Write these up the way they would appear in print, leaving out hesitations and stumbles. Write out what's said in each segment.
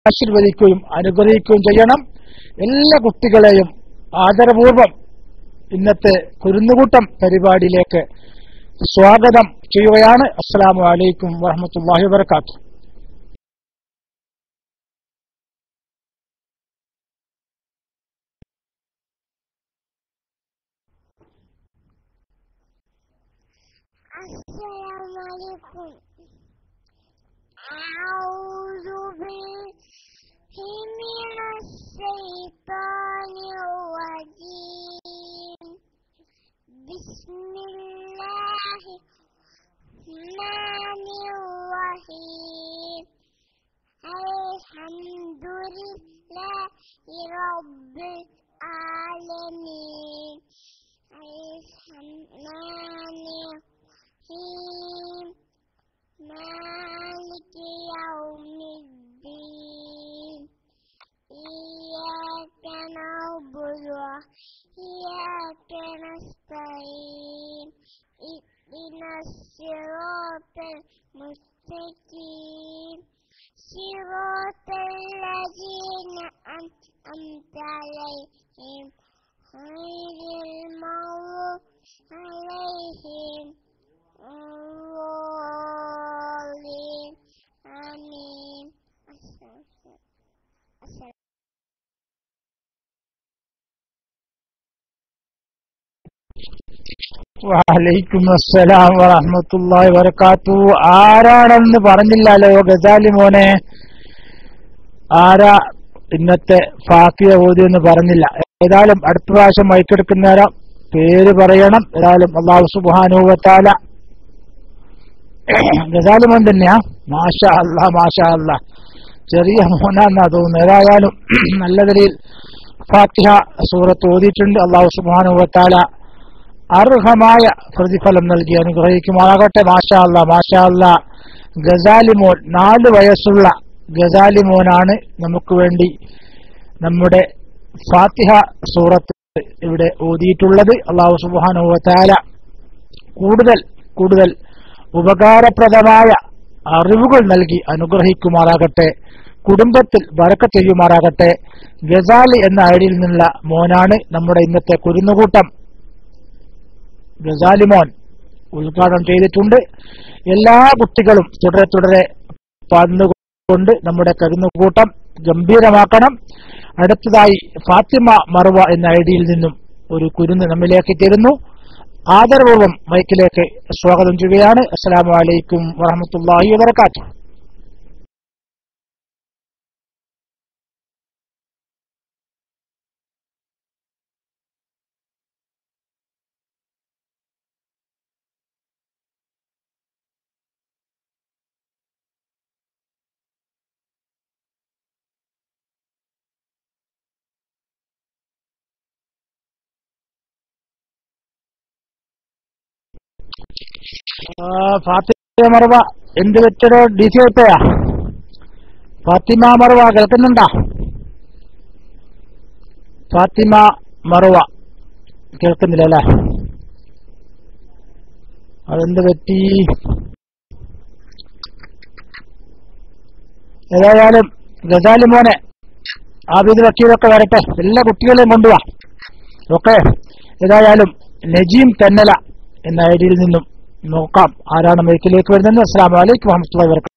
ആശീർവദിക്കുകയും അനുഗ്രഹിക്കുകയും ചെയ്യണം. എല്ലാ കുട്ടികളെയും ആദരപൂർവം ഇന്നത്തെ കുരുന്നുകൂട്ടം പരിപാടിയിലേക്ക് സ്വാഗതം ചെയ്യുകയാണ്. അസ്സലാമു അലൈക്കും വറഹ്മത്തുള്ളാഹി വബറകാതുഹു. السلام عليكم. أعوذ بالله من الشيطان الرجيم. بسم الله الرحمن الرحيم. الحمد لله رب العالمين. الرحمن مالك يوم الدين. إياك نعبد وإياك نستعين. اهدنا الصراط المستقيم صراط الذين أنعمت عليهم غير المغضوب عليهم الضالين. آمين. വഅലൈക്കും അസ്സലാം വറഹ്മത്തുള്ളാഹി വബറകാതുഹു. ആരാണെന്ന് പറഞ്ഞില്ലല്ലോ ഗസാലി മോനെ, ആരാ ഇന്നത്തെ ഫാത്തിഹ ഓതിയെന്ന് പറഞ്ഞില്ല. ഏതായാലും അടുത്ത പ്രാവശ്യം മൈക്കെടുക്കുന്നേരം പേര് പറയണം. ഏതായാലും അല്ലാഹു സുബ്ഹാനഹു വ തആല ഗസാലി മോൻ തന്നെയാ. മാഷാ അല്ലാഹ് മാഷാ അല്ലാഹ്. ചെറിയ മോനാന്നാ തോന്നുന്നു. ഏതായാലും നല്ല നിലയിൽ ഫാത്തിഹ സൂറത്ത് ഓതിയിട്ടുണ്ട്. അല്ലാഹു സുബ്ഹാനഹു വ തആല അർഹമായ പ്രതിഫലം നൽകി അനുഗ്രഹിക്കുമാറാകട്ടെ. മാഷാ അല്ലാഹ് മാഷാ അല്ലാഹ്. ഗസാലി മോൻ 4 വയസ്സുള്ള ഗസാലി മോനാണ് നമുക്ക് വേണ്ടി നമ്മുടെ ഫാത്തിഹ സൂറത്ത് ഇവിടെ ഓതിയിട്ടുള്ളത്. അല്ലാഹു സുബ്ഹാനഹു വ തആല കൂടുതൽ ഉപകാരപ്രദമായ അറിവുകൾ നൽകി അനുഗ്രഹിക്കുമാറാകട്ടെ. കുടുംബത്തിൽ ബറക്കത്ത് ചെയ്യുമാറാകട്ടെ. ഗസാലി എന്ന ഐഡിയിൽ നിന്നുള്ള മോനാണ് നമ്മുടെ ഇന്നത്തെ കുരുന്നുകൂട്ടം. ഗസാലി മോൻ ഉദ്ഘാടനം ചെയ്തിട്ടുണ്ട്. എല്ലാ കുട്ടികളും തുടരെ പറഞ്ഞുകൊണ്ട് നമ്മുടെ കുരുന്നുകൂട്ടം ഗംഭീരമാക്കണം. അടുത്തതായി ഫാത്തിമ മർവ എന്ന ഐഡിയിൽ നിന്നും ഒരു കുരുന്ന് നമ്മിലേക്ക് തരുന്നു. ആദരപൂർവ്വം മൈക്കിലേക്ക് സ്വാഗതം ചെയ്യുകയാണ്. അസ്സലാമു അലൈക്കും വറഹ്മത്തുള്ളാഹി വബറകാതുഹു. ഫാത്തിമ മർവ എന്ത് വെച്ചോ DC വെച്ചയാ? ഫാത്തിമ മർവ കേൾക്കുന്നുണ്ടാ? ഫാത്തിമ മർവ കേൾക്കുന്നില്ല അല്ലേ? അതെന്ത് പറ്റി? ഏതായാലും ഗസാലി മോനെ ആബിദ് വക്കീലൊക്കെ വരട്ടെ. എല്ലാ കുട്ടികളെയും കൊണ്ടുപോവാ. ഓക്കെ. ഏതായാലും നജീം തെന്നല എന്ന ഐഡിയിൽ നിന്നും നോക്കാം ആരാണ് മൈക്കിലേക്ക് വരുന്നത്. അസ്സലാമു അലൈക്കും വറഹ്മത്തുള്ളാഹി വബറകാതുഹു.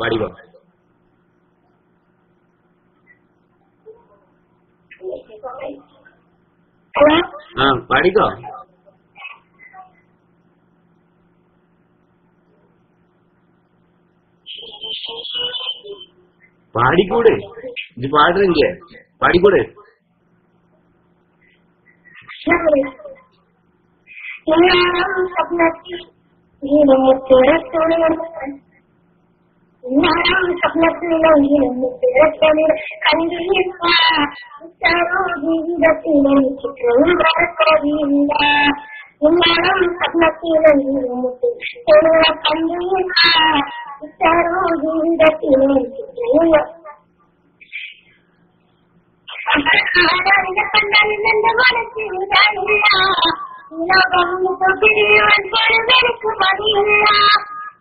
പാടിക്കോ. പാടിക്കോ. പാടിക്കൂടെ? ഇത് പാടുന്നില്ലേ? പാടിക്കൂടെ? കണ്ടാലിന്റെ മനസ്സിലില്ല ലോകം പിരിയുവാൻ പോലും എനിക്ക് മതിയില്ല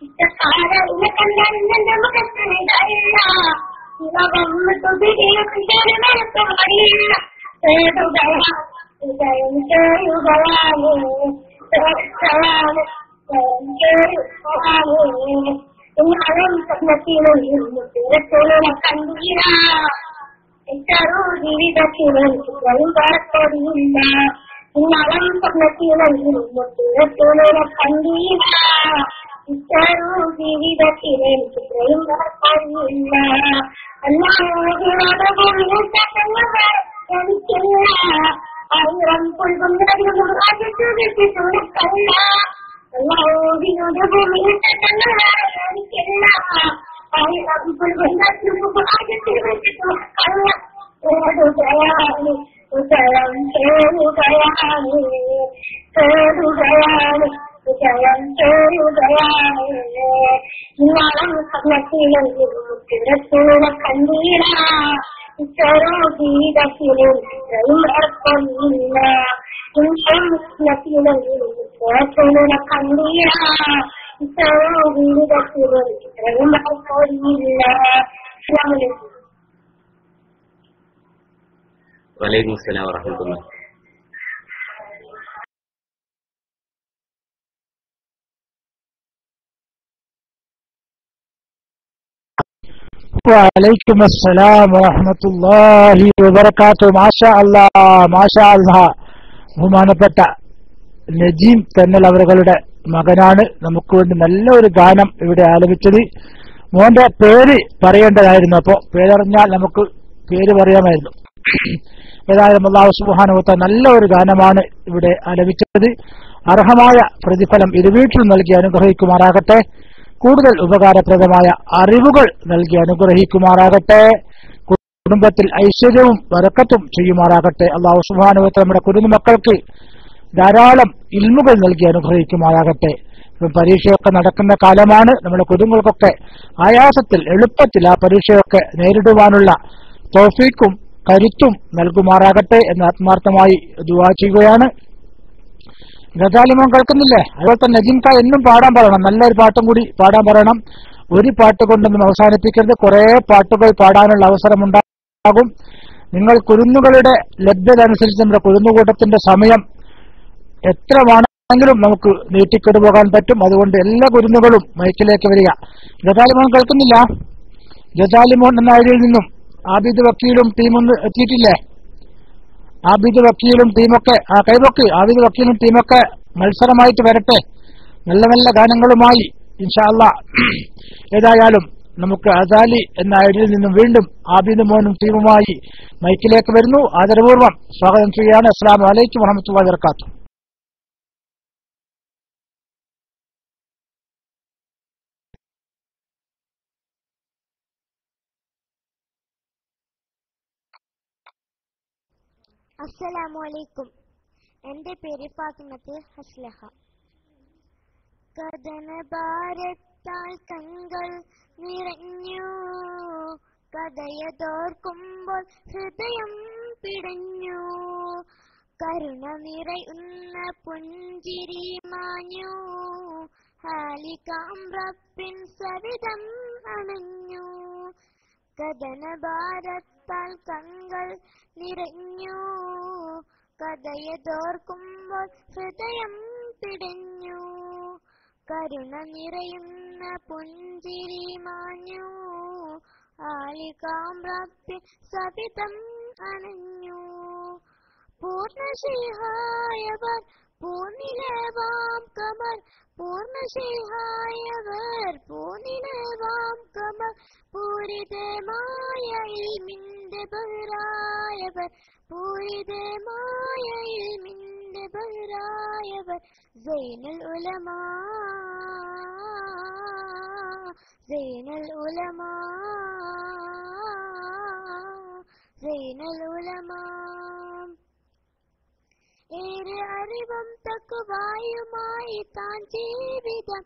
ഇഷ്ടക്കാരിനെ കണ്ടാലിന്റെ മുഖത്തിനില്ല ലോകം പിരിയുവാൻ പോലും എനിക്ക് മതിയില്ല എന്നാലും സ്വപ്നത്തിലും കണ്ടീര എത്രോ ജീവിതത്തിലും വഴിപാടില്ല എന്നാലും സ്വപ്നത്തിലും കണ്ടീര എത്രോ ജീവിതത്തിലും വഴിപാടില്ല എനിക്കില്ല ആയിരം കൊൽകൊണ്ടല്ല എല്ലാവിനോട് ഭൂമിയിൽ എനിക്കില്ല ആയിരം കൊൽകൊണ്ടയാണ് ഉദയം ചേരുകയാണ് ചേരുകയാണ് ഉദയം ചേരുകയാണ് നാളം കണ്ണത്തിലും തിരത്തിലുള്ള കണ്ടീര ഇത്തരോ ജീവിതത്തിലും അർപ്പമില്ല കണ്ടീര ഇത്തരോ ജീവിതത്തിലും ഇത്രയും അർപ്പമില്ല. വലൈക്കും അസ്സലാം വറഹ്മത്തുള്ളാഹി. വലൈക്കും അസ്സലാം വറഹ്മത്തുള്ളാഹി വബറകാതുഹു. മാഷാ അല്ലാഹ് മാഷാ അല്ലാഹ്. ബഹുമാനപ്പെട്ട നജീം തെന്നൽ അവരുടെ മകനാണ് നമുക്ക് വേണ്ടി നല്ല ഒരു ഗാനം ഇവിടെ ആലപിച്ചത്. മോന്റെ പേര് പറയേണ്ടതായിരുന്നു, അപ്പോ പേരറിഞ്ഞാൽ നമുക്ക് പേര് പറയാമായിരുന്നു. ഏതായാലും അല്ലാഹു സുബ്ഹാനഹു വ തആല നല്ല ഒരു ഗാനമാണ് ഇവിടെ ആലപിച്ചത്. അർഹമായ പ്രതിഫലം ഇരുവീട്ടിൽ നൽകി അനുഗ്രഹിക്കുമാറാകട്ടെ. കൂടുതൽ ഉപകാരപ്രദമായ അറിവുകൾ നൽകി അനുഗ്രഹിക്കുമാറാകട്ടെ. കുടുംബത്തിൽ ഐശ്വര്യവും ബറക്കത്തും ചെയ്യുമാറാകട്ടെ. അല്ലാഹു സുബ്ഹാനഹു വ തആല നമ്മുടെ കുഞ്ഞുമക്കൾക്ക് ധാരാളം ഇൽമുകൾ നൽകി അനുഗ്രഹിക്കുമാറാകട്ടെ. പരീക്ഷയൊക്കെ നടക്കുന്ന കാലമാണ്. നമ്മുടെ കുടുംബങ്ങൾക്കൊക്കെ ആയാസത്തിൽ എളുപ്പത്തിൽ ആ പരീക്ഷയൊക്കെ നേരിടുവാനുള്ള തൗഫീഖും കരുത്തും നൽകുമാറാകട്ടെ എന്ന് ആത്മാർത്ഥമായി ദുആ ചെയ്യുകയാണ്. ഗസാലിമോൻ കേൾക്കുന്നില്ലേ? അതുപോലെ തന്നെ നജീംക എന്നും പാടാൻ പറയണം, നല്ലൊരു പാട്ടും കൂടി പാടാൻ പറയണം. ഒരു പാട്ട് കൊണ്ടൊന്നും അവസാനിപ്പിക്കരുത്, കുറെ പാട്ടുകൾ പാടാനുള്ള അവസരമുണ്ടാകും. നിങ്ങൾ കുരുന്നുകളുടെ ലഭ്യത അനുസരിച്ച് നമ്മുടെ കുരുന്നുകൂട്ടത്തിന്റെ സമയം എത്ര വേണമെങ്കിലും നമുക്ക് നീട്ടിക്കൊണ്ടുപോകാൻ പറ്റും. അതുകൊണ്ട് എല്ലാ കുരുന്നുകളും മൈക്കിലേക്ക് വരിക. ഗസാലിമോൻ കേൾക്കുന്നില്ല? ഗസാലിമോൻ എന്ന ഐഡിയയിൽ നിന്നും ആബിദ് വക്കീലും ടീമൊന്ന് എത്തിയിട്ടില്ലേ? ആബിദ് വക്കീലും ടീമൊക്കെ കൈവക്ക്. ആബിദ് വക്കീലും ടീമൊക്കെ മത്സരമായിട്ട് വരട്ടെ, നല്ല നല്ല ഗാനങ്ങളുമായി ഇൻഷാ അല്ലാഹ്. ഏതായാലും നമുക്ക് അസാലി എന്ന ഐഡിയയിൽ നിന്നും വീണ്ടും ആബിദ് മോനും ടീമുമായി മൈക്കിലേക്ക് വരുന്നു. ആദരപൂർവ്വം സ്വാഗതം ചെയ്യുകയാണ്. അസ്സലാമു അലൈക്കും വറഹ്മത്തുള്ളാഹി വബറകാതുഹു. അസ്സലാമു അലൈക്കും. എന്റെ പേര് ഫാത്തിമത്ത് ഹസ്ലഹ. കഥന ഭാരത്താൽ കൺകൾ നിറഞ്ഞു, കഥയതോർക്കുമ്പോൾ ഹൃദയം പിടഞ്ഞു, കരുണ നിറയുന്ന പുഞ്ചിരി മാഞ്ഞു, ഹാലികാം റബ്ബിൻ സവിധം അണഞ്ഞു. കഥന ഭാരത്താൽ കൺകൾ നിറഞ്ഞു, കഥയതോർക്കുമ്പോൾ ഹൃദയം പിടഞ്ഞു, കരുണ നിറയുന്ന പുഞ്ചിരി മാഞ്ഞു, ആലികാം റബ്ബിൻ സവിധം അണഞ്ഞു. പൂർണ്ണശിഹായവർ പൂനിലവാം കമർ, പൂർണ്ണശിഹായവർ പൂനിലവാം കമർ, പൂരിതമായ ഇൽമിന്റെ ബഹ്റായവർ, പൂരിതമായ ഇൽമിന്റെ ബഹ്റായവർ, സൈനുൽ ഉലമാ സൈനുൽ ഉലമാ സൈനുൽ ഉലമാ. ഏറെ അറിവും തഖ്വായുമായി താൻ ജീവിതം,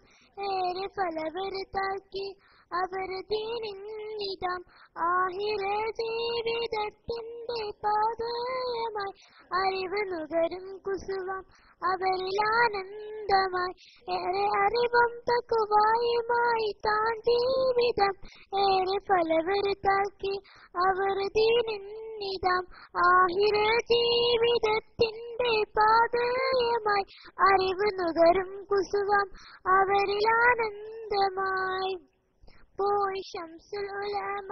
ഏറെ ഫലവരുത്താക്കി അവർ ദീനിന്നിതം, ആഹിറ ജീവിതത്തിന്റെ പാതയമായി അറിവ് നുകരും കുസുവം അവരിലാനന്ദമായി ഏറെ അറിവും തക്കുവായുമായി താൻ ജീവിതം ഏറെ ഫലവരുത്താക്കി അവർ ദീനിന്നിതം ആഹിര ജീവിതത്തിന്റെ പാതയമായി അറിവ് നുകരും കുസുവം അവരിലാനന്ദമായി പോയി ശംസുൽ ഉലമ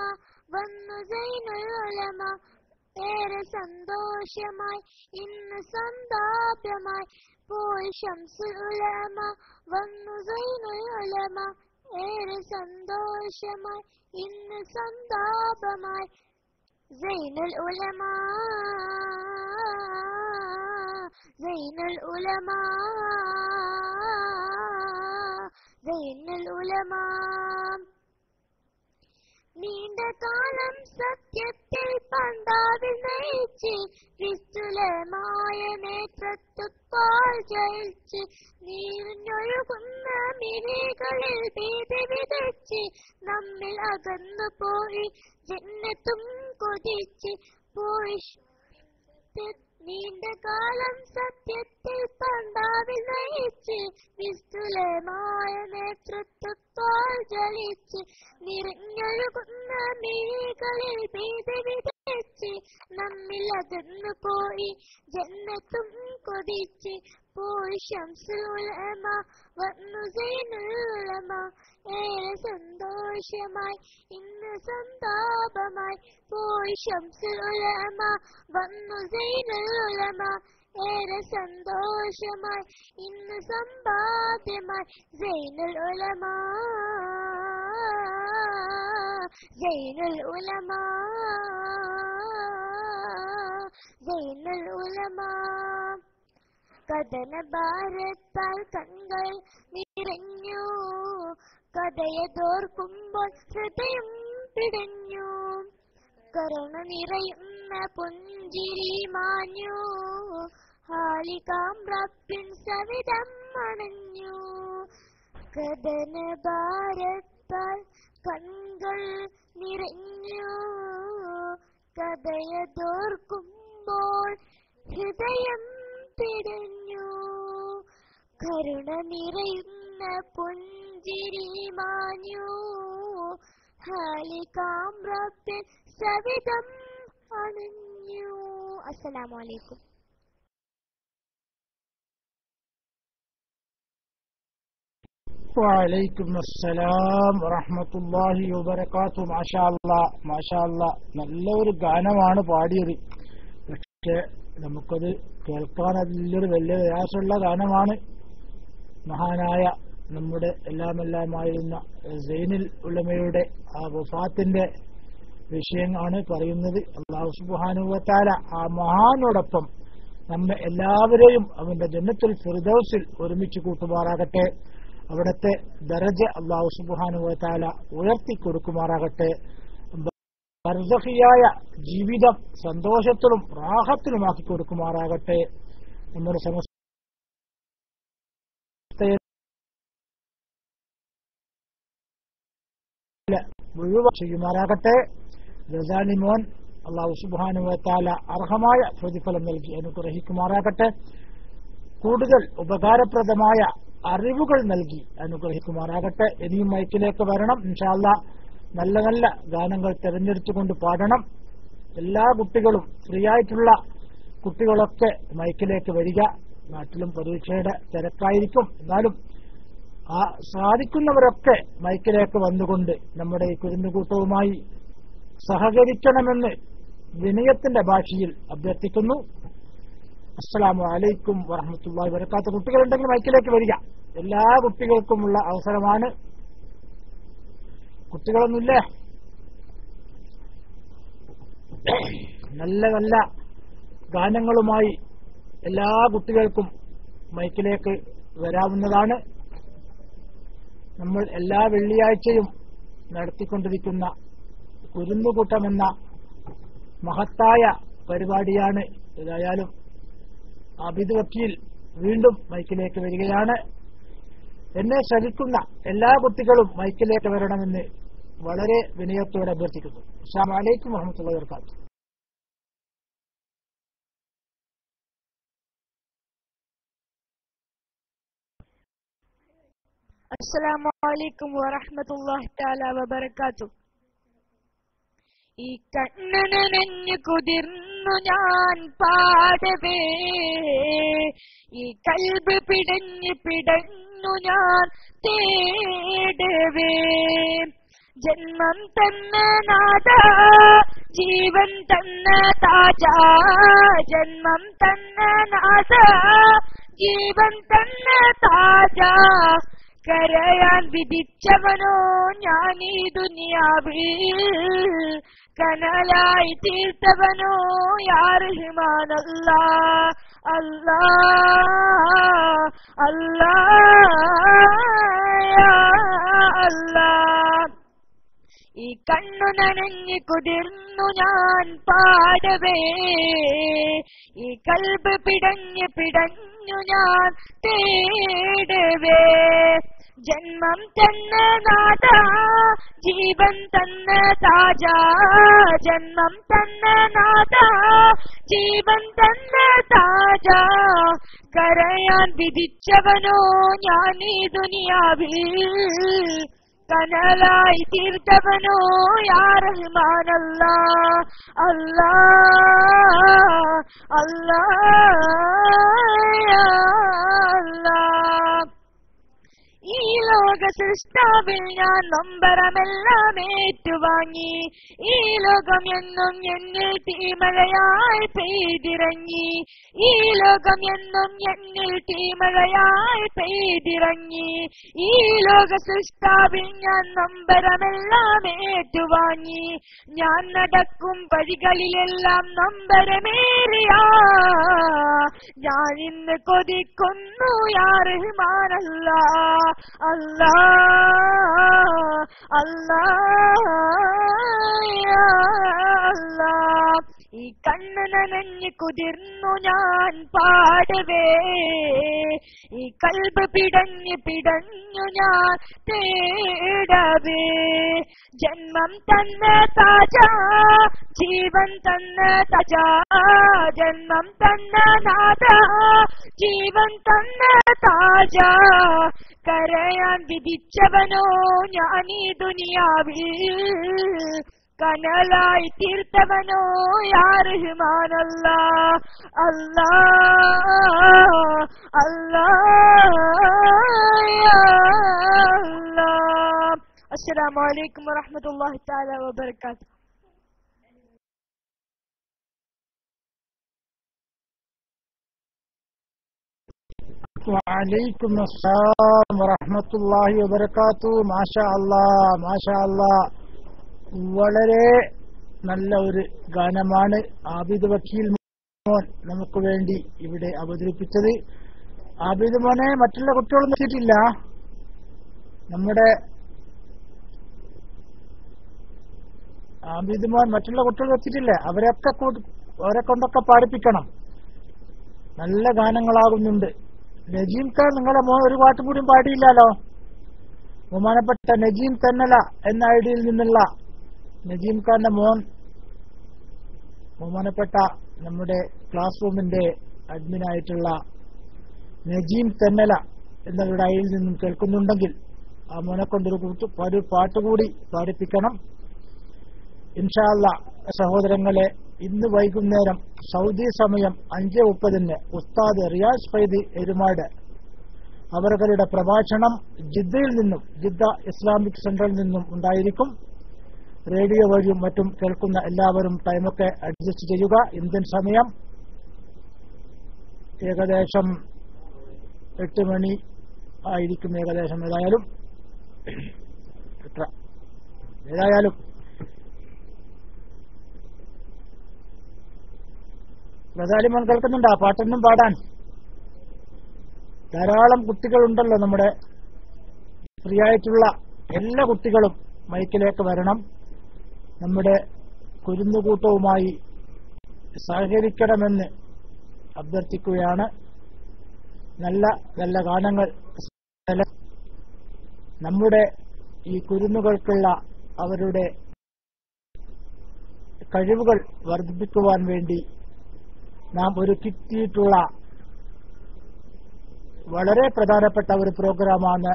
വന്നു സൈനുൽ ഉലമ ഏറെ സന്തോഷമായി ഇന്ന് സന്താപമായി പോയി ശംസുൽ ഉലമ വന്നു സൈനുൽ ഉലമ ഏറെ സന്തോഷമായി ഇന്ന് സന്താപമായി സൈനുൽ ഉലമ സൈനുൽ ഉലമ സൈനുൽ ഉലമ നീണ്ട കാലം സത്യത്തിൽ പന്താവിൽ നയിച്ച് വിസ്തുലമായ നേതൃത്വത്താൽ ജയിച്ച് നീരിഞ്ഞൊഴുകുന്ന മിഴികളിൽ ഭീതി വിതച്ച് നമ്മിൽ അകന്നു പോയി ജന്നത്തും കൊതിച്ച് പോയി നീണ്ട കാലം സത്യത്തിൽ പന്താവിൽ നയിച്ച് വിസ്തുലമായ നേതൃത്വത്താൽ ജലിച്ച് നിറഞ്ഞൊഴുകുന്ന മിഴികളിൽ ഭീതി വിതച്ച് നമ്മിൽ അകന്നു പോയി ജന്നത്തും കൊതിച്ച് പോയി ശംസുൽ ഉലമ വന്നു സൈനുൽ ഉലമ ഏറെ സന്തോഷമായി ഇന്ന് സന്താപമായി പോയി ശംസുൽ ഉലമ വന്നു സൈനുൽ ഉലമ ഏറെ സന്തോഷമായി ഇന്ന് സമ്പാദ്യമായി സൈനുൽ ഉലമ സൈനുൽ ഉലമ സൈനുൽ ഉലമ കഥന ഭാരത്താൽ കണ്ണുകൾ നിറഞ്ഞു കഥയതോർക്കുമ്പോൾ ഹൃദയം പിടഞ്ഞു കരുണ നിറയുന്ന പുഞ്ചിരി മാഞ്ഞു ഹാലികാമ്രപ്പിൻ സവിധം അണഞ്ഞു കഥന ഭാരത്താൽ കണ്ണുകൾ നിറഞ്ഞു കഥയതോർക്കുമ്പോൾ ഹൃദയം പിടഞ്ഞു കരുണ നിറയുന്ന പുഞ്ചിരി മാഞ്ഞു ഹാലികാമ്രപ്പിൻ സവിധം അണഞ്ഞു. അസ്സലാമു അലൈക്കും. വഅലൈക്കും അസ്സലാം വറഹ്മത്തുള്ളാഹി വബറകാതുഹു. മാഷാ അല്ലാഹ് മാഷാ അല്ലാഹ്, നല്ലൊരു ഗാനമാണ് പാടിയത്. പക്ഷെ നമുക്കത് കേൾക്കാൻ അതിലൊരു വലിയ പ്രയാസമുള്ള ഗാനമാണ്. മഹാനായ നമ്മുടെ എല്ലാമായിരുന്ന സൈനുൽ ഉലമയുടെ ആ വഫാത്തിന്റെ വിഷയമാണ് പറയുന്നത്. അല്ലാഹു സുബ്ഹാനഹു വ തആല ആ മഹാനോടൊപ്പം നമ്മെ എല്ലാവരെയും അവന്റെ ജന്നത്തുൽ ഫിർദൗസിൽ ഒരുമിച്ച് കൂട്ടുമാറാകട്ടെ. അവിടത്തെ ദറജ അല്ലാഹു സുബ്ഹാനഹു വ തആല ഉയർത്തി കൊടുക്കുമാറാകട്ടെ. ബർസഖിയായ ജീവിതം സന്തോഷത്തിലും റാഹത്തിലുമാക്കി കൊടുക്കുമാറാകട്ടെ. നമ്മുടെ സമസ്ത മുഴുവൻ ചെയ്യുമാറാകട്ടെ. ഗസാലി മോൻ അല്ലാഹു സുബ്ഹാനഹു വ തആല അർഹമായ പ്രതിഫലം നൽകി അനുഗ്രഹിക്കുമാറാകട്ടെ. കൂടുതൽ ഉപകാരപ്രദമായ അറിവുകൾ നൽകി അനുഗ്രഹിക്കുമാറാകട്ടെ. ഇനിയും മൈക്കിലേക്ക് വരണം ഇൻഷാ അല്ലാഹ്. നല്ല നല്ല ഗാനങ്ങൾ തെരഞ്ഞെടുത്തുകൊണ്ട് പാടണം. എല്ലാ കുട്ടികളും ഫ്രീ ആയിട്ടുള്ള കുട്ടികളൊക്കെ മൈക്കിലേക്ക് വരിക. നാട്ടിലും പരീക്ഷയുടെ തിരക്കായിരിക്കും, എന്നാലും ആ സാധിക്കുന്നവരൊക്കെ മൈക്കിലേക്ക് വന്നുകൊണ്ട് നമ്മുടെ ഈ കുരുന്നുകൂട്ടവുമായി സഹകരിക്കണമെന്ന് വിനയത്തിന്റെ ഭാഷയിൽ അഭ്യർത്ഥിക്കുന്നു. അസ്സലാമു അലൈക്കും വറഹ്മത്തുള്ളാഹി വബറകാതുഹു. കുട്ടികളുണ്ടെങ്കിൽ മൈക്കിലേക്ക് വരിക. എല്ലാ കുട്ടികൾക്കുമുള്ള അവസരമാണ്. കുട്ടികളൊന്നുമില്ലേ? നല്ല നല്ല ഗാനങ്ങളുമായി എല്ലാ കുട്ടികൾക്കും മൈക്കിലേക്ക് വരാവുന്നതാണ്. നമ്മൾ എല്ലാ വെള്ളിയാഴ്ചയും നടത്തിക്കൊണ്ടിരിക്കുന്ന കുരുന്നുകൂട്ടമെന്ന മഹത്തായ പരിപാടിയാണ്. ഏതായാലും അബിദ് വക്കീൽ വീണ്ടും മൈക്കിലേക്ക് വരികയാണ്. എന്നെ ശ്രമിക്കുന്ന എല്ലാ കുട്ടികളും മൈക്കിലേക്ക് വരണമെന്ന് വളരെ വിനയത്തോടെ അഭ്യർത്ഥിക്കുന്നു. അസ്സലാമു അലൈക്കും വറഹ്മത്തുള്ളാഹി വബറകാതുഹു. അസ്സലാമു അലൈക്കും വറഹ്മത്തുള്ളാഹി തആല വബറകാതുഹു. ഈ കണ്ണ് നനഞ്ഞു കുതിർന്നു ഞാൻ പാടവേ, ഈ കൽബ് പിടഞ്ഞു ഞാൻ തേടവേ, ജന്മം തന്ന നാഥ ജീവൻ തന്ന താജ, ജന്മം തന്ന നാഥ ജീവൻ തന്ന താജ, കരയാൻ വിധിച്ചവനോ ഞാൻ ഈ ദുനിയാവിൽ, കനലായി തീർത്തവനോ യാ റഹ്മാൻ അല്ലാഹ് അല്ലാഹ് അല്ലാഹ് യാ അല്ലാഹ്. ഈ കണ്ണു നനഞ്ഞു കുതിർന്നു ഞാൻ പാടവേ, ഈ കൽബ് പിടഞ്ഞു ഞാൻ തേടവേ, ജന്മം തന്ന നാഥ ജീവൻ തന്ന താജ, ജന്മം തന്ന നാഥ ജീവൻ തന്ന താജ, കരയാൻ വിധിച്ചവനോ ഞാൻ ഈ ദുനിയാവിൽ, കനലായി തീർത്തവനോ യാ റഹ്മാൻ അല്ലാഹ് അല്ലാഹ് അല്ലാഹ് യാ അല്ലാഹ്. ഈ ലോക സൃഷ്ടാവിൽ ഞാൻ നൊമ്പരമെല്ലാം ഏറ്റുവാങ്ങി, ഈ ലോകം എന്നും എന്നിൽ തീമഴയായി പെയ്തിറങ്ങി, ഈ ലോകം എന്നും എന്നിൽ തീമഴയായി പെയ്തിറങ്ങി, ഈ ലോക സൃഷ്ടാവിൽ ഞാൻ നൊമ്പരമെല്ലാം ഏറ്റുവാങ്ങി, ഞാൻ നടക്കും വഴികളിലെല്ലാം നൊമ്പരമേറിയ ഞാൻ ഇന്ന് കൊതിക്കുന്നു യാ റഹ്മാൻ അല്ലാഹ് അല്ലാഹ് അല്ലാഹ് യാ അല്ലാഹ്. ഈ കണ്ണ് നനഞ്ഞു കുതിർന്നു ഞാൻ പാടവേ, ഈ കൽബ് പിടഞ്ഞു ഞാൻ തേടവേ, ജന്മം തന്ന താജ ജീവൻ തന്ന താജ, ജന്മം തന്ന നാഥ ജീവൻ തന്ന താജ, കരയാൻ വിധിച്ചവനോ ഞാൻ ഈ ദുനിയാവിൽ, കനലായി തീർത്തവനോ യാ റഹ്മാൻ അല്ലാഹ് അല്ലാഹ് അല്ലാഹ് യാ അല്ലാഹ്. അസ്സലാമു അലൈക്കും വറഹ്മത്തുള്ളാഹി തആല വബറകാതുഹു. വഅലൈക്കും അസ്സലാം വറഹ്മത്തുള്ളാഹി വബറകാതുഹു. മാഷാ അല്ലാഹ് മാഷാ അല്ലാഹ്. വളരെ നല്ല ഒരു ഗാനമാണ് ആബിദ് വക്കീൽ മോൻ നമുക്ക് വേണ്ടി ഇവിടെ അവതരിപ്പിച്ചത്. ആബിദ് മോനെ മറ്റുള്ള കുട്ടികളൊന്നും എത്തിയിട്ടില്ല. നമ്മുടെ ആബിദ് മോൻ മറ്റുള്ള കുട്ടികൾ എത്തിയിട്ടില്ലേ? അവരെ കൊണ്ടൊക്കെ പാടിപ്പിക്കണം. നല്ല ഗാനങ്ങളാകുന്നുണ്ട്. നജീം ഖാൻ നിങ്ങളുടെ മോൻ ഒരു പാട്ടും കൂടി പാടിയില്ലല്ലോ. ബഹുമാനപ്പെട്ട നജീം തെന്നല എന്ന ഐഡിയിൽ നിന്നുള്ള നജീം ഖാന്റെ മോൻ ബഹുമാനപ്പെട്ട നമ്മുടെ ക്ലാസ് റൂമിന്റെ അഡ്മിനായിട്ടുള്ള നജീം തെന്നല എന്നവരുടെ ഐഡിയിൽ നിന്നും കേൾക്കുന്നുണ്ടെങ്കിൽ ആ മോനെ കൊണ്ടൊരു പാട്ടുകൂടി പാടിപ്പിക്കണം. ഇൻഷാ അല്ലാഹ്. സഹോദരങ്ങളെ, ഇന്ന് വൈകുന്നേരം സൗദി സമയം 5:30 ഉസ്താദ് റിയാസ് ഫൈദി എരുമാട് അവരുടെ പ്രഭാഷണം ജിദ്ദയിൽ നിന്നും, ജിദ്ദ ഇസ്ലാമിക് സെന്ററിൽ നിന്നും ഉണ്ടായിരിക്കും. റേഡിയോ വഴിയും മറ്റും കേൾക്കുന്ന എല്ലാവരും ടൈമൊക്കെ അഡ്ജസ്റ്റ് ചെയ്യുക. ഇന്ത്യൻ സമയം ഏകദേശം 8 മണി ആയിരിക്കും. ഏകദേശം ഏതായാലും ഗസാലിമോൻ കേൾക്കുന്നുണ്ട്. ആ പാട്ടൊന്നും പാടാൻ ധാരാളം കുട്ടികളുണ്ടല്ലോ. നമ്മുടെ ഫ്രീ ആയിട്ടുള്ള എല്ലാ കുട്ടികളും മൈക്കിലേക്ക് വരണം. നമ്മുടെ കുരുന്നുകൂട്ടവുമായി സഹകരിക്കണമെന്ന് അഭ്യർത്ഥിക്കുകയാണ്. നല്ല നല്ല ഗാനങ്ങൾ നമ്മുടെ ഈ കുരുന്നുകൾക്കുള്ള അവരുടെ കഴിവുകൾ വർദ്ധിപ്പിക്കുവാൻ വേണ്ടി നാം ഒരുക്കിയിട്ടുള്ള വളരെ പ്രധാനപ്പെട്ട ഒരു പ്രോഗ്രാമാണ്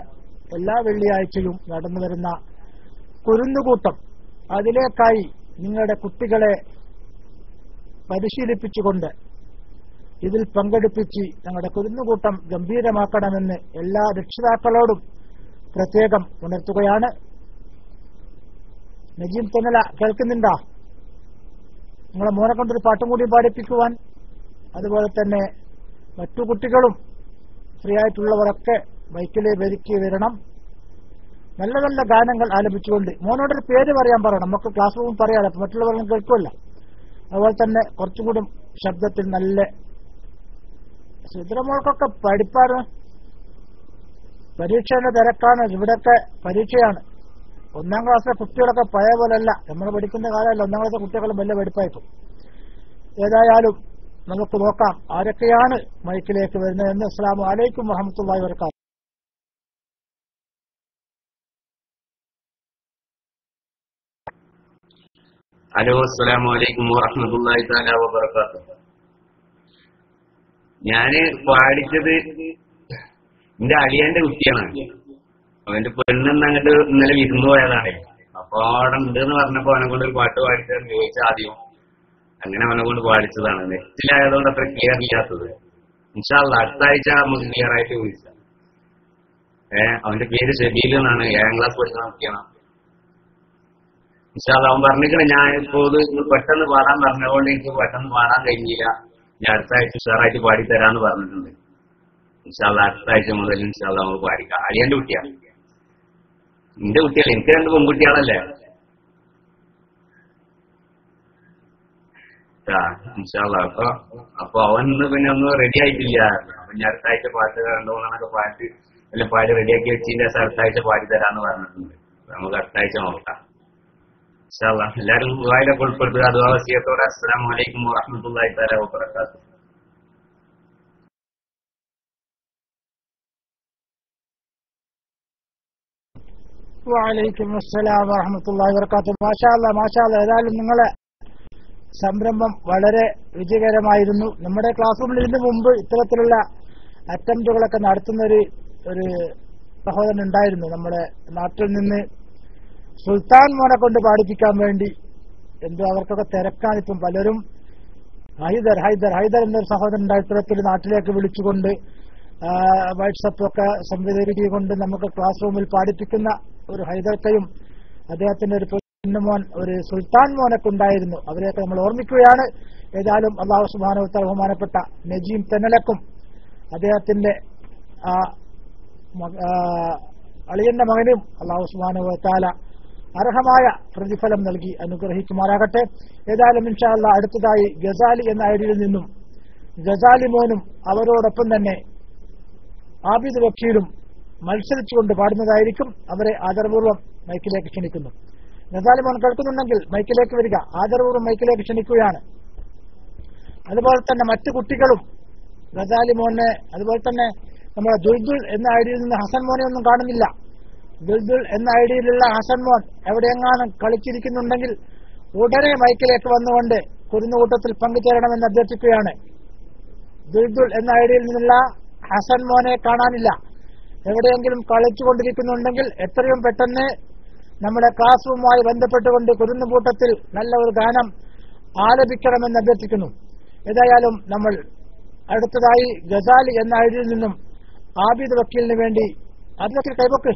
എല്ലാ വെള്ളിയാഴ്ചയും നടന്നു വരുന്ന കുരുന്നുകൂട്ടം, അതിലേക്കായി നിങ്ങളുടെ കുട്ടികളെ പരിശീലിപ്പിച്ചുകൊണ്ട് ഇതിൽ പങ്കെടുപ്പിച്ച് ഞങ്ങളുടെ കുരുന്നുകൂട്ടം ഗംഭീരമാക്കണമെന്ന് എല്ലാ രക്ഷിതാക്കളോടും പ്രത്യേകം ഉണർത്തുകയാണ്. നജീം തെന്നല കേൾക്കുന്നുണ്ടോ? നിങ്ങളെ മോനെ കൊണ്ടൊരു പാട്ടും കൂടി പാടിപ്പിക്കുവാൻ. അതുപോലെ തന്നെ മറ്റു കുട്ടികളും ഫ്രീ ആയിട്ടുള്ളവരൊക്കെ ബൈക്കിലെ വരിക്ക് വരണം. നല്ല നല്ല ഗാനങ്ങൾ ആലപിച്ചുകൊണ്ട് മോനോടൊരു പേര് പറയാൻ പറയണം. നമുക്ക് ക്ലാസ് റൂം പറയാതെ അപ്പൊ മറ്റുള്ളവരും കേൾക്കുമല്ലോ. അതുപോലെ തന്നെ കുറച്ചുകൂടി ശബ്ദത്തിൽ നല്ല സുദ്രമോൾക്കൊക്കെ പഠിപ്പാണ്. പരീക്ഷയുടെ തിരക്കാണ്. ഇവിടെയൊക്കെ പരീക്ഷയാണ്. 1ാം ക്ലാസ്സിലെ കുട്ടികളൊക്കെ പഴയ പോലെയല്ല. നമ്മൾ പഠിക്കുന്ന കാലമല്ല. 1ാം ക്ലാസ്സിലെ കുട്ടികളും വലിയ പഠിപ്പായിട്ടും. ഏതായാലും നമുക്ക് നോക്കാം ആരൊക്കെയാണ് മൈക്കിലേക്ക് വരുന്നതെന്ന്. അസ്സലാമു അലൈക്കും വറഹ്മത്തുള്ളാഹി വബറകാതുഹു. ഹലോ, അസ്സലാമു അലൈക്കും വറഹ്മത്തുള്ളാഹി തആല വബറകാതുഹു. ഞാന് പാടിച്ചത് എന്റെ അളിയന്റെ കുട്ടിയാണ്. അവന്റെ പെണ്ണെന്ന് അങ്ങോട്ട് ഇന്നലെ വിരുന്നു പോയതാണ്. അപ്പൊ അവിടെ ഉണ്ടെന്ന് പറഞ്ഞപ്പോ അവനെ കൊണ്ട് ഒരു പാട്ട് പാടിച്ചതെന്ന് ചോദിച്ചാൽ ആദ്യം അങ്ങനെ അവനെ കൊണ്ട് പാടിച്ചതാണ്. നെറ്റിലായതുകൊണ്ട് അത്ര ക്ലിയർ ഇല്ലാത്തത്. ഇൻഷാ അല്ലാഹ് അടുത്ത ആഴ്ച നമുക്ക് ക്ലിയർ ആയിട്ട് വിളിക്കാം. അവന്റെ പേര് ഷബീൽ എന്നാണ്. 7ാം ക്ലാസ് പഠിക്കുന്ന കുട്ടിയാണ്. ഇൻഷാ അല്ലാഹ് അവൻ പറഞ്ഞിരിക്കണേ ഞാൻ ഇപ്പോ ഇത് പെട്ടെന്ന് പാടാൻ പറഞ്ഞതുകൊണ്ട് എനിക്ക് പെട്ടെന്ന് പാടാൻ കഴിഞ്ഞില്ല. ഞാൻ അടുത്ത ആഴ്ച ഉഷാറായിട്ട് പാടിത്തരാന്ന് പറഞ്ഞിട്ടുണ്ട്. ഇൻഷാ അല്ലാഹ് അടുത്ത ആഴ്ച മുതൽ ഇൻഷാ അല്ലാഹ് നമുക്ക് പാടിക്കാം. അളിയന്റെ കുട്ടിയാണ്. എന്റെ കുട്ടികളെ എനിക്ക് 2 പെൺകുട്ടികളല്ലേ. ഇൻഷാ അല്ലാഹ് അപ്പൊ അവൻ പിന്നെ ഒന്നും റെഡി ആയിട്ടില്ല. അപ്പൊ ഞാൻ അടുത്ത ആഴ്ച പാട്ട് 2-3 പാട്ട് എല്ലാം പാടി റെഡിയാക്കി വെച്ചതിന്റെ അടുത്ത ആഴ്ച പാടി തരാന്ന് പറഞ്ഞിട്ടുണ്ട്. നമുക്ക് അടുത്ത ആഴ്ച നോക്കാം. ഇൻഷാ അല്ലാഹ് എല്ലാവരും ദുആയിലൊക്കെ ഉൾപ്പെടുത്തുക. ദുആ വസിയത്തോടെ. അസ്സലാമു അലൈക്കും വറഹ്മത്തുള്ളാഹി തആല വബറകാതുഹു. വഅലൈക്കും അസ്സലാം വറഹ്മത്തുള്ളാഹി വബറകാതുഹു. മാഷാ അല്ലാഹ് മാഷാ അല്ലാഹ്. ഏതായാലും നിങ്ങളെ സംരംഭം വളരെ വിജയകരമായിരുന്നു. നമ്മുടെ ക്ലാസ് റൂമിൽ ഇതിനു മുമ്പ് ഇത്തരത്തിലുള്ള അറ്റംപ്റ്റുകളൊക്കെ നടത്തുന്ന ഒരു സഹോദരൻ ഉണ്ടായിരുന്നു. നമ്മുടെ നാട്ടിൽ നിന്ന് സുൽത്താൻ മോനെ കൊണ്ട് പാടിപ്പിക്കാൻ വേണ്ടി എന്തോ അവർക്കൊക്കെ തിരക്കാണിപ്പം. പലരും ഹൈദർ എന്നൊരു സഹോദരൻ ഉണ്ടായി. ഇത്തരത്തിൽ നാട്ടിലേക്ക് വിളിച്ചുകൊണ്ട് വാട്സപ്പ് ഒക്കെ സംവിധാനിച്ചുകൊണ്ട് നമുക്ക് ക്ലാസ് റൂമിൽ പാടിപ്പിക്കുന്ന ഒരു ഹൈദർക്കയും അദ്ദേഹത്തിന്റെ ഒരു പൊന്നുമോൻ ഒരു സുൽത്താൻ മോനൊക്കെ ഉണ്ടായിരുന്നു. അവരെയൊക്കെ നമ്മൾ ഓർമ്മിക്കുകയാണ്. ഏതായാലും അല്ലാഹു സുബ്ഹാനഹു വ തആല ബഹുമാനപ്പെട്ട നജീം തെന്നലക്കും അദ്ദേഹത്തിന്റെ അളിയന്റെ മകനും അല്ലാഹു സുബ്ഹാനഹു വ തആല അർഹമായ പ്രതിഫലം നൽകി അനുഗ്രഹിക്കുമാറാകട്ടെ. ഏതായാലും ഇൻഷാ അല്ലാഹ് അടുത്തതായി ഗസാലി എന്ന ഐഡിയിൽ നിന്നും ഗസാലി മോനും അവരോടൊപ്പം തന്നെ ആബിദ് വക്കീലും മത്സരിച്ചുകൊണ്ട് പാടുന്നതായിരിക്കും. അവരെ ആദരപൂർവ്വം മൈക്കിലേക്ക് ക്ഷണിക്കുന്നു. ഗസാലി മോൻ കേൾക്കുന്നുണ്ടെങ്കിൽ മൈക്കിലേക്ക് വരിക. ആദരപൂർവ്വം മൈക്കിലേക്ക് ക്ഷണിക്കുകയാണ്. അതുപോലെ തന്നെ മറ്റു കുട്ടികളും ഗസാലി മോനെ, അതുപോലെ തന്നെ നമ്മുടെ ദുൽദുൽ എന്ന ഐഡിയിൽ നിന്ന് ഹസൻ മോനെ ഒന്നും കാണുന്നില്ല. ദുൽദുൽ എന്ന ഐഡിയിലുള്ള ഹസൻ മോൻ എവിടെയെങ്ങാനും കളിച്ചിരിക്കുന്നുണ്ടെങ്കിൽ ഉടനെ മൈക്കിലേക്ക് വന്നുകൊണ്ട് കുരുന്നുകൂട്ടത്തിൽ പങ്കുചേരണമെന്ന് അഭ്യർത്ഥിക്കുകയാണ്. ദുൽദുൽ എന്ന ഐഡിയിൽ നിന്നുള്ള ഹസൻ മോനെ കാണാനില്ല. എവിടെയെങ്കിലും കളിച്ചുകൊണ്ടിരിക്കുന്നുണ്ടെങ്കിൽ എത്രയും പെട്ടെന്ന് നമ്മുടെ ക്ലാസ് റൂമുമായി ബന്ധപ്പെട്ടുകൊണ്ട് കുരുന്നുകൂട്ടത്തിൽ നല്ല ഒരു ഗാനം ആലപിക്കണമെന്ന് അഭ്യർത്ഥിക്കുന്നു. ഏതായാലും നമ്മൾ അടുത്തതായി ഗസാലി എന്ന ഐഡിയിൽ നിന്നും ആബിദ് വക്കീലിന് വേണ്ടി കൈവക്ക്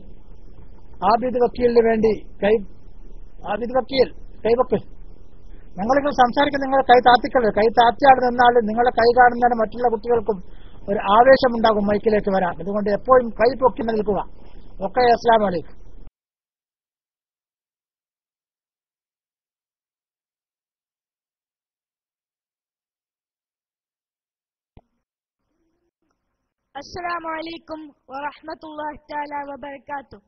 ആബിദ് വക്കീലിന് വേണ്ടി ആബിദ് വക്കീൽ കൈവക്ക്. ഞങ്ങളിങ്ങനെ സംസാരിക്കുന്ന നിങ്ങൾ കൈ താത്തിക്കരുത്. കൈ താത്തിയാൽ നിന്നാൽ നിങ്ങളെ കൈ കാണുന്നതിന് മറ്റുള്ള കുട്ടികൾക്കും ഒരു ആവേശമുണ്ടാകും മൈക്കിലേക്ക് വരാൻ. അതുകൊണ്ട് എപ്പോഴും കൈ പൊക്കി നിൽക്കുക. ഓക്കെ, അസ്സലാമു അലൈക്കും. Assalamu alaikum wa rahmatullahi ta'ala wa barakatuh.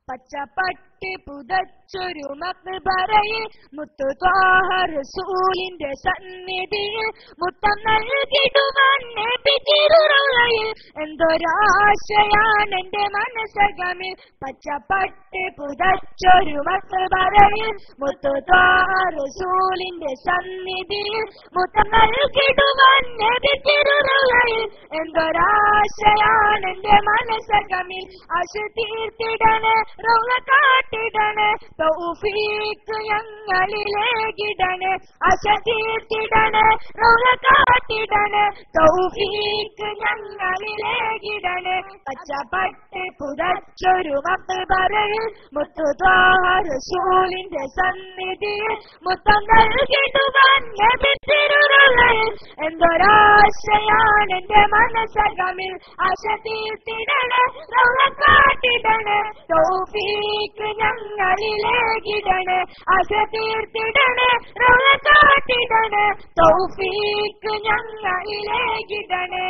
പച്ചപ്പട്ട് പുതച്ചൊരു മക്ബറയിൽ മുത്തു ത്വാഹ റസൂലിന്റെ സന്നിധിയിൽ മുത്തം നൽകിടുവാൻ നബി തിരുറയിൽ എന്തൊരാശയാണ് എന്റെ മനസ്സകമിൽ. പച്ചപ്പട്ട് പുതച്ചൊരു മക്ബറയിൽ മുത്തു ത്വാഹ റസൂലിന്റെ സന്നിധിയിൽ മുത്തം നൽകിടുവാൻ നബി തിരുറയിൽ എന്തൊരാശയാണ് എന്റെ മനസ്സകമിൽ. ആശ തീർത്തിടണേ റൗള കാട്ടിടണേ തൗഫീഖ് ഞങ്ങളിലേകിടണേ. ആശ തീർത്തിടണേ റൗള കാട്ടിടണേ തൗഫീഖ് ഞങ്ങളിലേകിടണേ. പച്ചപ്പട്ട് പുതച്ചൊരു മക്ബറയിൽ മുത്തു ത്വാഹ റസൂലിന്റെ സന്നിധിയിൽ മുത്തം നൽകിടുവാൻ നബി തിരുറയിൽ എന്തൊരാശയാണ് എന്റെ മനസ്സകമിൽ. ആശ തീർത്തിടണേ റൗള കാട്ടിടണേ തൗഫീഖ് ഞങ്ങളിലേകിടണേ. ആശ തീർത്തിടണേ റൗള കാട്ടിടണേ തൗഫീഖ് ഞങ്ങളിലേകിടണേ.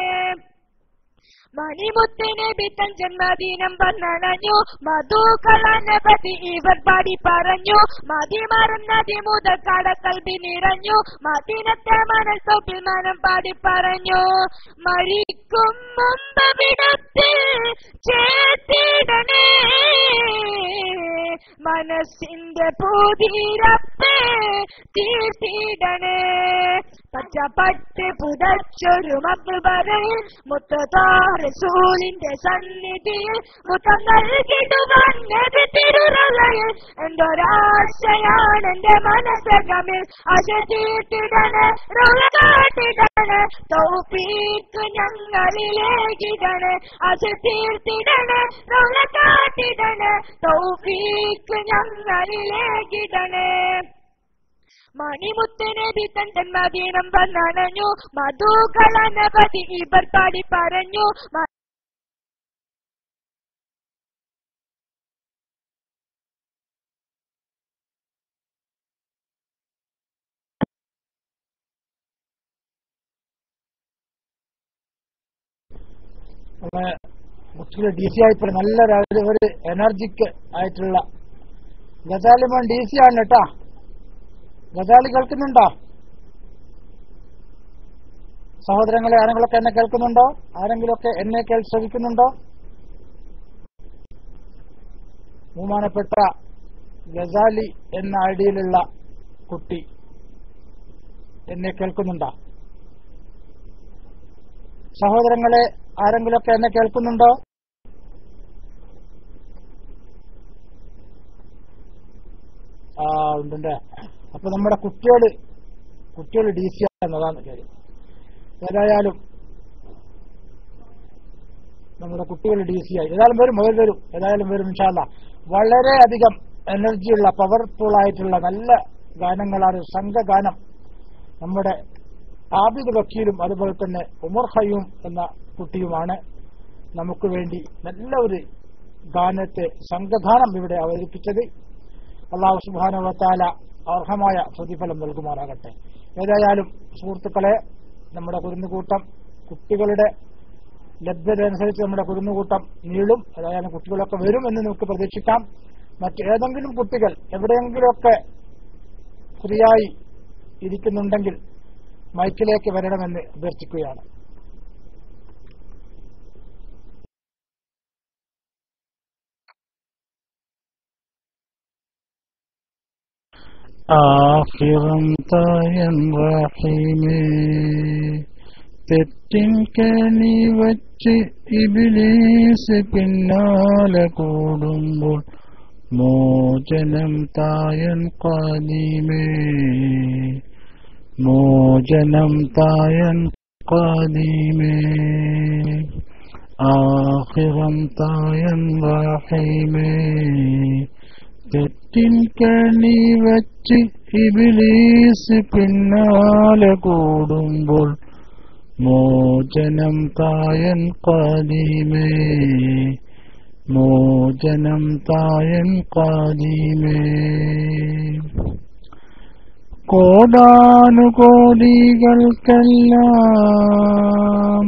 മണിമുത്ത് നബി തൻ ജന്മദിനം വന്നണഞ്ഞു മധുകളനപതി ഇവർ പാടി പറഞ്ഞു. മതി മറന്നതി മുതൽ കടക്കൽബി നിറഞ്ഞു മദീനത്തെ മനൽ തോപ്പിൽ മനം പാടി പറഞ്ഞു. മരിക്കും മുമ്പ് വിടത്തിൽ ചേർത്തിടണേ മനസ്സിന്റെ പൂതിരപ്പേ തീർത്തിടണേ. പച്ചപ്പട്ട് പുതച്ചൊരു മക്ബറയിൽ മുത്തു ത്വാഹ റസൂലിന്റെ സന്നിധിയിൽ മുത്തം നൽകിടുവാൻ നബി തിരുറയിൽ എന്തൊരാശയാണ് എന്റെ മനസ്സകമിൽ. ആശ തീർത്തിടണേ റൗള കാട്ടിടണേ തൗഫീഖ് ഞങ്ങളിലേകിടണേ. ആശ തീർത്തിടണേ റൗള കാട്ടിടണേ തൗഫീഖ് ഞങ്ങളിലേകിടണേ. മണിമുത്ത് നബി തൻ ജന്മദിനം വന്നണഞ്ഞു മധുകളനപതി ഇവർ പാടി പറഞ്ഞു. കുട്ടികൾ DC ആയിപ്പോൾ നല്ല ഒരു എനർജിക്ക് ആയിട്ടുള്ള ഗസാലിമോൻ DC ആണ് കേട്ടാ. ഗസാലി കേൾക്കുന്നുണ്ടോ സഹോദരങ്ങളെ? ആരെങ്കിലൊക്കെ എന്നെ കേൾക്കുന്നുണ്ടോ? ആരെങ്കിലുമൊക്കെ എന്നെ ശ്രമിക്കുന്നുണ്ടോ? ബഹുമാനപ്പെട്ട ഗസാലി എന്ന ഐഡിയിലുള്ള കുട്ടി എന്നെ കേൾക്കുന്നുണ്ടോ? സഹോദരങ്ങളെ ആരെങ്കിലുമൊക്കെ എന്നെ കേൾക്കുന്നുണ്ടോ? ഉണ്ടല്ലേ. അപ്പൊ നമ്മുടെ കുട്ടികൾ DC എന്നതാണ് കാര്യം. ഏതായാലും നമ്മുടെ കുട്ടികൾ DC ആയി. ഏതായാലും വരും. ഏതായാലും വരും ഇൻഷാ അല്ലാഹ്. വളരെയധികം എനർജിയുള്ള പവർഫുൾ ആയിട്ടുള്ള നല്ല ഗാനങ്ങളാണ്. സംഘഗാനം നമ്മുടെ ആബിദ് വക്കീലും അതുപോലെ തന്നെ ഉമർ ഖയ്യൂം എന്ന കുട്ടിയുമാണ് നമുക്ക് വേണ്ടി നല്ല ഒരു ഗാനത്തെ സംഘഗാനം ഇവിടെ അവതരിപ്പിച്ചത്. അല്ലാഹു സുബ്ഹാനഹു വ തആല അർഹമായ പ്രതിഫലം നൽകുമാറാകട്ടെ. ഏതായാലും സുഹൃത്തുക്കളെ, നമ്മുടെ കുരുന്നുകൂട്ടം കുട്ടികളുടെ ലഭ്യത അനുസരിച്ച് നമ്മുടെ കുരുന്നുകൂട്ടം നീളും. ഏതായാലും കുട്ടികളൊക്കെ വരും എന്ന് നമുക്ക് പ്രതീക്ഷിക്കാം. മറ്റേതെങ്കിലും കുട്ടികൾ എവിടെയെങ്കിലുമൊക്കെ ഫ്രീയായി ഇരിക്കുന്നുണ്ടെങ്കിൽ മൈക്കിലേക്ക് വരണമെന്ന് അഭ്യർത്ഥിക്കുകയാണ്. ആഖിറം തായൻ റഹീമേ തെറ്റിൻ കനി വച്ച് ഇബ്ലീസ് പിന്നാലെ കൂടുമ്പോൾ മോചനം തായൻ ഖദീമേ മോചനം തായൻ ഖദീമേ ആഖിറം തായൻ റഹീമേ തെറ്റിൻ കണി വച്ച് ഇബ്ലീസ് പിന്നാലെ കൂടുമ്പോൾ മോചനം തായൻ ഖദീമേ മോചനം തായൻ ഖദീമേ കോടാനുകോടികൾക്കെല്ലാം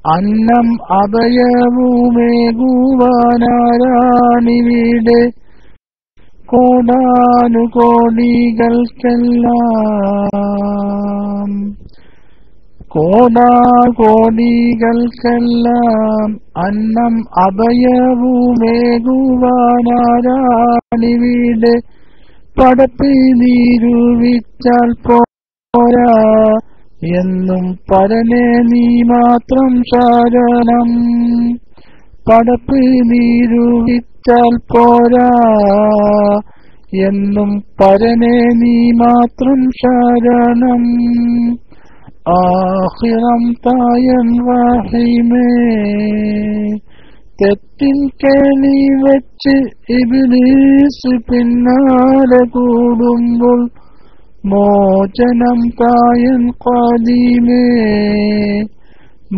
അന്നം അഭയവുമേകുവാനാരാണിവിടെ കോടാകോടികൾക്കെല്ലാം അന്നം അഭയവുമേകുവാനാരാണിവിടെ പടപ്പി നിരൂപിച്ചാൽ പോരാ എന്നും പരനെ നീ മാത്രം ശരണം പടപ്പി നിരൂപിച്ചാൽ പോരാ എന്നും പരനെ നീ മാത്രം ശരണം ആഖിറം തായൻ റഹീമേ തെറ്റിൻ കേളി വെച്ച് ഇബ്ലീസ് പിന്നാലെ കൂടുമ്പോൾ മോചനം തായൻ ഖാദിമേ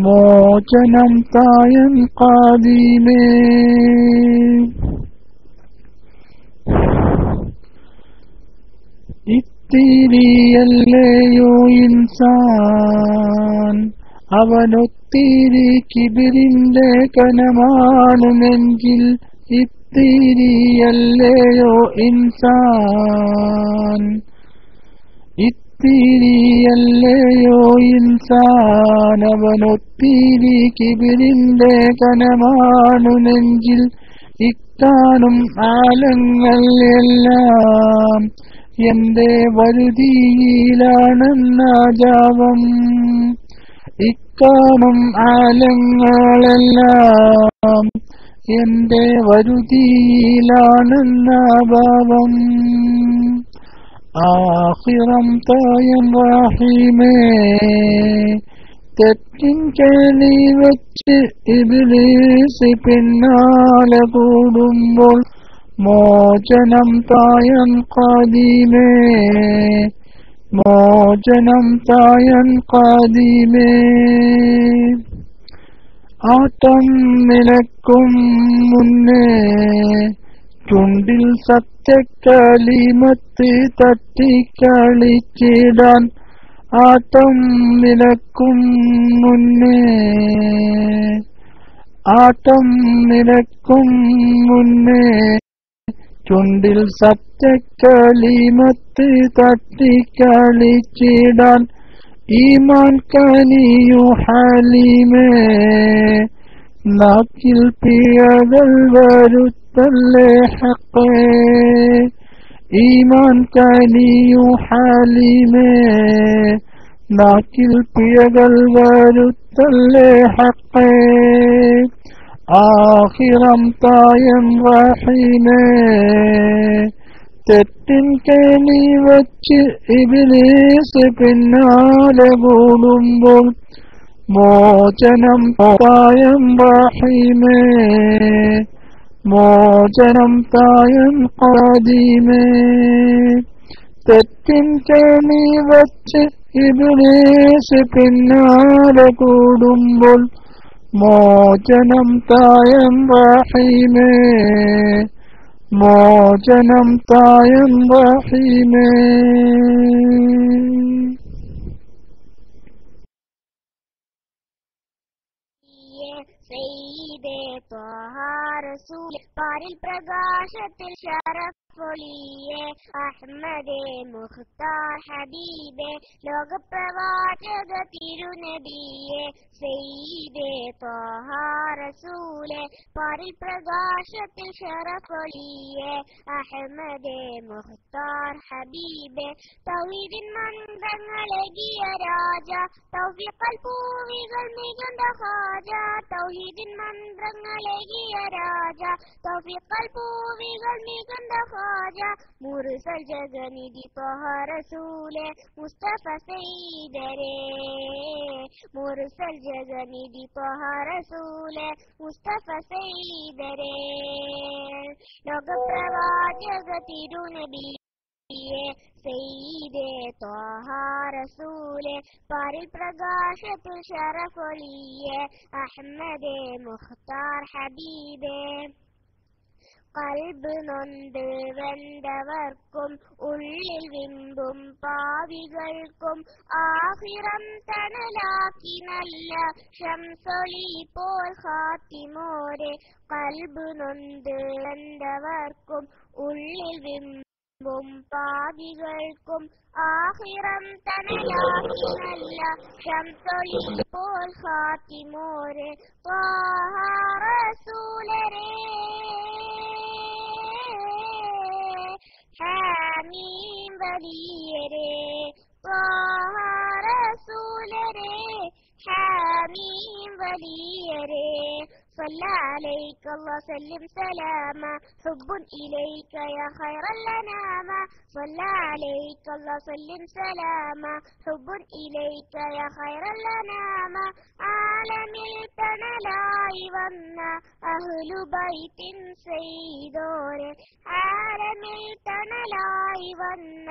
മോചനം തായൻ ഖാദിമേ ഇത്തിരിയല്ലയോ ഇൻസാൻ അവനൊത്തിരി കിബിരിന്റെ കനമാണെന്നെങ്കിൽ ഇത്തിരിയല്ലയോ ഇൻസാൻ ഇത്തിരിയല്ലയോ ഇൻസാൻ അവനൊത്തിരി കിബിരിന്റെ കനമാണെന്നെങ്കിൽ ഇക്കാണും ആലങ്ങൾ എല്ലാം എന്റെ വരുതിയിലാണെന്ന ജാവം ഇക്കാണും ആലങ്ങളെല്ലാം എന്റെ വരുതിയിലാണെന്ന ഭാവം ആഖിറം തായൻ റഹീമേ തെറ്റിൻ കേളി വെച്ച് ഇബ്ലീസ് പിന്നാലെ കൂടുമ്പോൾ മോചനം തായൻ ഖാദിമേ മോചനം തായൻ ഖാദിമേ ആട്ടം നിലക്കും മുന്നേ ചുണ്ടിൽ സത്യക്കലിമത്ത് തട്ടിക്കളിച്ചിടാൻ ആട്ടം നിലക്കും മുന്നേ ആട്ടം നിലക്കും മുന്നേ ചുണ്ടിൽ സത്യക്കലിമത്ത് തട്ടിക്കളിച്ചിടാൻ ഈമാൻ കനിയു ഹലീമേ നാക്കിൽ പിഴകൾ വരുത്തല്ലേ ഹഖേ ഈമാൻ കനിയു ഹലീമേ നാക്കിൽ പിഴകൾ വരുത്തല്ലേ ഹഖേ ആഖിറം തായൻ റഹീമേ തെറ്റിൻ കേളി വച്ച് ഇബ്ലീസ് പിന്നാലെ കൂടുമ്പോൾ മോചനം തായൻ റഹീമേ മോചനം തായൻ ഖാദിമേ തെറ്റിൻ കേളി വച്ച് ഇബ്ലീസ് പിന്നാലെ കൂടുമ്പോൾ മോചനം തായൻ റഹീമേ മോചനം തായൻ റഹീമേ സയ്യിദേ ത്വഹ റസൂൽ പാരിൽ പ്രകാശത്തിൽ ശരഫൊളിയേ അഹ്മദേ മുഖ്താർ ഹബീബേ ലോകപ്രവാചക തിരുനബിയേ സയ്യിദേ ത്വഹ റസൂലേ പാരിൽ പ്രകാശത്തിൽ ശരഫൊളിയേ അഹ്മദേ മുഖ്താർ ഹബീബേ തൗഹീദിൻ മന്ത്രങ്ങളെകിയ രാജ തൗഫീഖൽ പൂവികൾ മികந்த ഹാജ തൗഹീദിൻ മന്ത്രങ്ങളെകിയ രാജ തൗഫീഖൽ പൂവികൾ മികந்த ഹാജ മുർസൽ ജഗനിധി ത്വഹ റസൂലേ മുസ്തഫ സയ്യിദരേ മുർസൽ ജഗനിധി ത്വഹ റസൂലേ മുസ്തഫ സയ്യിദരേ ലോകപ്രവാചക തിരുനബി സയ്യിദേ ത്വഹ റസൂലേ പാരിൽ പ്രകാശത്തിൽ ശരഫൊളിയേ അഹ്മദേ മുഖ്താർ ഹബീബേ കൽബ് നൊന്ത് വെന്തവർക്കും ഉള്ളിൽ വിമ്പും പാവികൾക്കും ആഖിറം തണലാക്കി നല്ല ശംസൊളി പോൽ ഖാത്തിമോരെ കൽബ് നൊന്ത് വെന്തവർക്കും ഉള്ളിൽ വിമ്പും പാവികൾക്കും ആഖിറം തണലാക്കി നല്ല ശംസൊളി പോൽ ഖാത്തിമോരെ ത്വാഹ റസൂലരേ ഹാമീം വലിയരേ ത്വാഹ റസൂലരേ ഹാമീം വലിയരേ صلى عليك الله سلم سلاما حب إليك يا خير الأنام صلى عليك الله سلم سلاما حب إليك يا خير الأنام عالمിൽ തണലായി വന്ന അഹ്ലു ബൈത്തിൻ സയ്യിദോരെ ആലമിൽ തണലായി വന്ന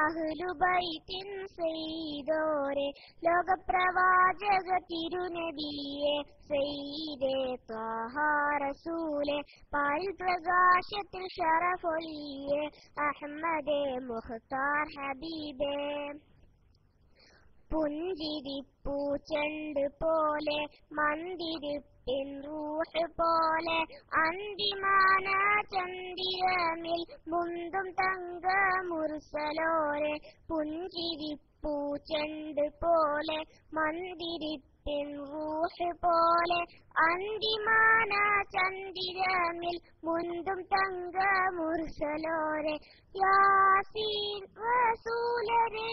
അഹ്ലു ബൈത്തിൻ സയ്യിദോരെ ലോകപ്രവാചക തിരുനബിയെ സയ്യിദേ ത്വാഹ റസൂലേ പാൽ പ്രകാശത്തിൽ ശറഫൊളിയെ അഹ്മദേ മുഖ്താർ ഹബീബേ പുഞ്ചിരിപ്പൂച്ചെണ്ട് പോലെ മന്ദിരിപ്പിൻ റൂഹ് പോലെ അന്തിമാന ചന്ദിരമിൽ മുന്തും തങ്ക മുർസലോരെ പുഞ്ചിരിപ്പൂച്ചെണ്ട് പോലെ മന്ദിരിപ്പിൻ റൂഹ് പോലെ അന്തിമാന ചന്ദിരമിൽ മുന്തും തങ്ക മുർസലോരെ യാസീൻ റസൂലരേ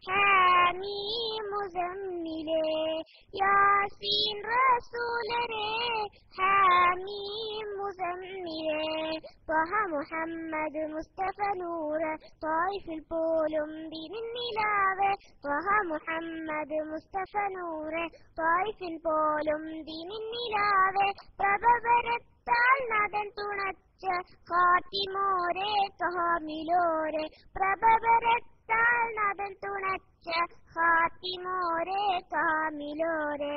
ഹാമീം മുസമ്മിലേ യാസീൻ റസൂലരേ ഹാമീം മുസമ്മിലേ ത്വഹ മുഹമ്മദ് മുസ്തഫ നൂറ് ത്വായിഫിൽ പോലും ദിനിന്നിലാവേ ത്വഹ മുഹമ്മദ് മുസ്തഫ നൂറ് ത്വായിഫിൽ പോലും ദിനിന്നിലാവേ പ്രഭവരത്താൽ നദൻ തുണച്ച ഖാത്തിമോരെ കഹാമിലോരെ പ്രഭവരത്താൽ നദൻ തുണച്ച ഖാത്തിമോരെ കാമിലോരെ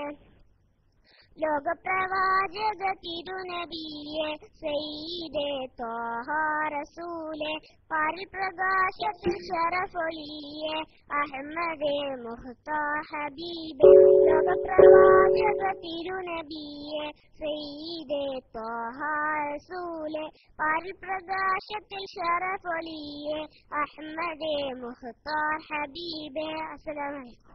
ലോകപ്രവാചക തിരുനബിയെ സയ്യിദേ ത്വാഹ റസൂലേ പാരിൽ പ്രകാശത്തിൽ ശറഫൊളിയെ അഹ്മദേ മുഖ്താർ ഹബീബേ ലോകപ്രവാചക തിരുനബിയെ സയ്യിദേ ത്വാഹ റസൂലേ പാരിൽ പ്രകാശത്തിൽ ശറഫൊളിയെ അഹ്മദേ മുഖ്താർ ഹബീബേ. അസ്സലാമു അലൈക്കും.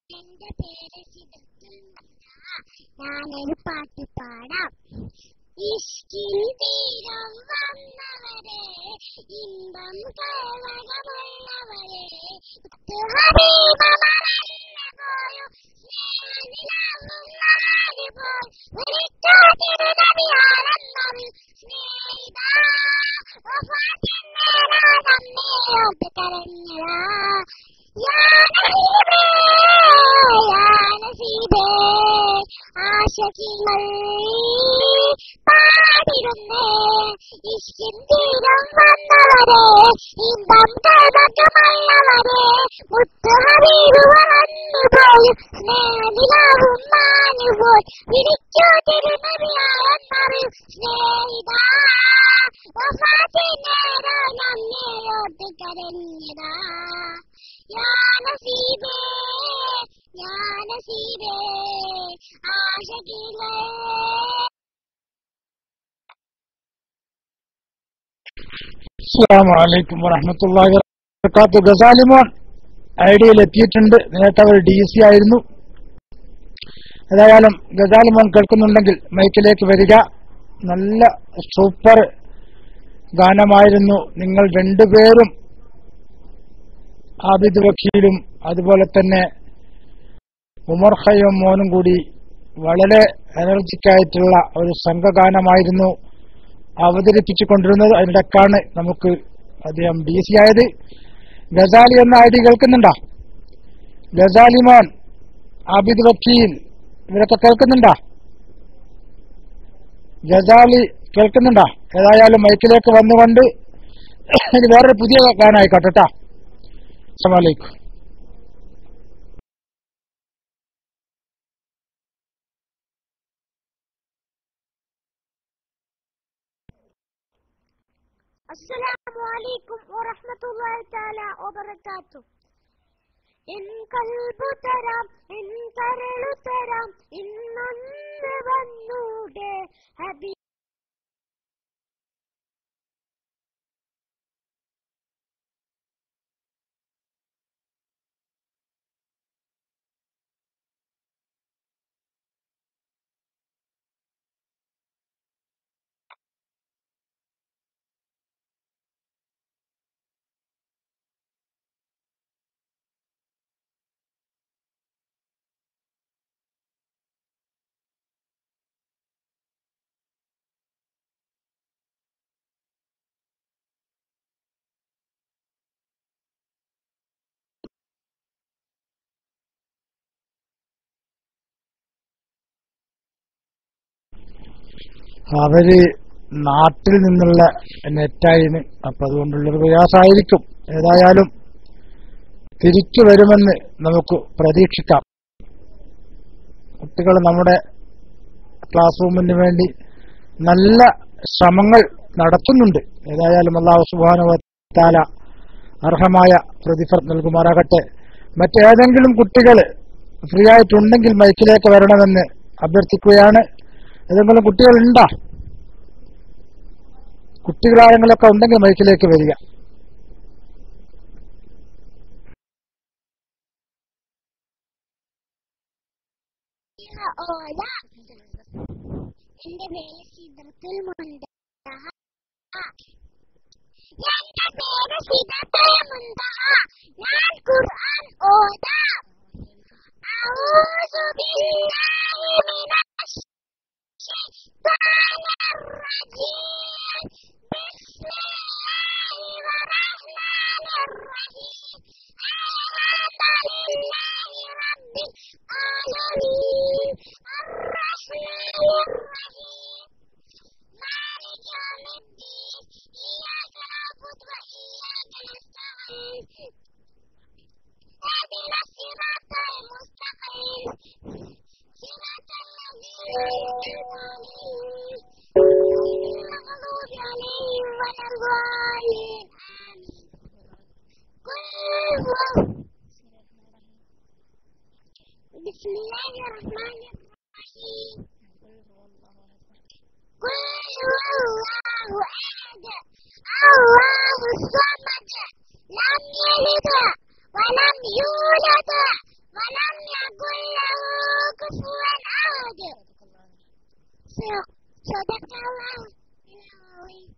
എന്റെ പേര് സിദ്ദത്തുൽ മുന്ന. ഞാനൊരു പാട്ട് പാടാം. ഇഷ്കിൻ തീരം വന്നവരെ ഇമ്പം കേവലമുള്ളവരെ ഹബീബമണഞ്ഞുപോയോ സ്നേഹനിലാവും നാടുപോൽ ഒരിക്കോ തിരുനബിയാണെന്നൊരു സ്നേഹിതാ വഫാത്തിന്നേരാതമ്മയോട്ട് കരഞ്ഞതാ ആശകികൾ പാടിരുന്നേ ഇഷ്കിൻ തീരം വന്നവരെ ഇമ്പം കേവലമുള്ളവരെ മുത്ത് ഹബീബ് വളർന്നുപോയും സ്നേഹനിലാവും മാഞ്ഞുപോയി വിളിക്കോ തിരുനബിയാണെന്നൊരു സ്നേഹിതാ വഫാത്തിന്നേരം നമ്മയോട്ട് കരഞ്ഞതാ യാ നസീബേ യാ നസീബേ ആശകികൾ. അസ്സലാമു അലൈക്കും വറഹ്മത്തുള്ളാഹി വബറകാതുഹു. ഗസാലി മോൻ ഐഡിയയിൽ എത്തിയിട്ടുണ്ട്. നേരത്തെ അവർ DC ആയിരുന്നു. ഏതായാലും ഗസാലി മോൻ കേൾക്കുന്നുണ്ടെങ്കിൽ മൈക്കിലേക്ക് വരിക. നല്ല സൂപ്പർ ഗാനമായിരുന്നു. നിങ്ങൾ രണ്ടുപേരും ആബിദ് വക്കീലും അതുപോലെ തന്നെ ഉമർ ഖയ്യൂം മോനും കൂടി വളരെ എനർജിക്കായിട്ടുള്ള ഒരു സംഘഗാനമായിരുന്നു അവതരിപ്പിച്ചുകൊണ്ടിരുന്നത്. അതിനിടക്കാണ് നമുക്ക് അദ്ദേഹം DC ആയത്. ഗസാലി എന്ന ഐഡി കേൾക്കുന്നുണ്ടോ? ഗസാലി മോൻ, ആബിദ് വക്കീൽ ഇവരൊക്കെ കേൾക്കുന്നുണ്ടോ? ഗസാലി കേൾക്കുന്നുണ്ടോ? ഏതായാലും മൈക്കിലേക്ക് വന്നുകൊണ്ട് ഇനി വേറൊരു പുതിയ ഗാനമായിക്കോട്ടെ. അസ്സലാമു അലൈക്കും. അസ്സലാമു അലൈക്കും വറഹ്മത്തുള്ളാഹി തആല വബറകാതുഹു. എൻ കൽബു തരാം, എൻ കരളു തരാം, ഇന്നൊന്ന് വന്നൂടെ ഹബീബ്. അവര് നാട്ടിൽ നിന്നുള്ള നെറ്റായിന്, അപ്പൊ അതുകൊണ്ടുള്ളൊരു പ്രയാസമായിരിക്കും. ഏതായാലും തിരിച്ചു വരുമെന്ന് നമുക്ക് പ്രതീക്ഷിക്കാം. കുട്ടികൾ നമ്മുടെ ക്ലാസ് റൂമിന് വേണ്ടി നല്ല ശ്രമങ്ങൾ നടത്തുന്നുണ്ട്. ഏതായാലും അല്ലാഹു സുബ്ഹാനഹു വ തആല അർഹമായ പ്രതിഫലം നൽകുമാറാകട്ടെ. മറ്റേതെങ്കിലും കുട്ടികൾ ഫ്രീ ആയിട്ടുണ്ടെങ്കിൽ മൈക്കിലേക്ക് വരണമെന്ന് അഭ്യർത്ഥിക്കുകയാണ്. ഏതെങ്കിലും കുട്ടികളുണ്ടോ? കുട്ടികളാരെങ്കിലൊക്കെ ഉണ്ടെങ്കിൽ മൈക്കിലേക്ക് വരിക. എന്റെ പേര് സിദ്റത്തുൽ മുൻതഹ. ഞാൻ ഖുർആൻ ഓതാം. അഊസു ബില്ലാഹി മിനശ് ശൈത്വാനിർ റജീം. ബിസ്മില്ലാഹിർ റഹ്മാനിർ റഹീം. അൽഹംദുലില്ലാഹി റബ്ബിൽ ആലമീൻ. അർറഹ്മാനിർ റഹീം. മാലികി യൗമിദ്ദീൻ. ഇയ്യാക നഅ്ബുദു വ ഇയ്യാക നസ്തഈൻ. اهدنا الصراط المستقيم صراط الذين أنعمت عليهم غير المغضوب عليهم ولا الضالين آمين. بسم الله الرحمن الرحيم. قل هو الله أحد الله الصمد لم يلد ولم يولد ولم يكن له كفوا أحد. صدق الله العظيم.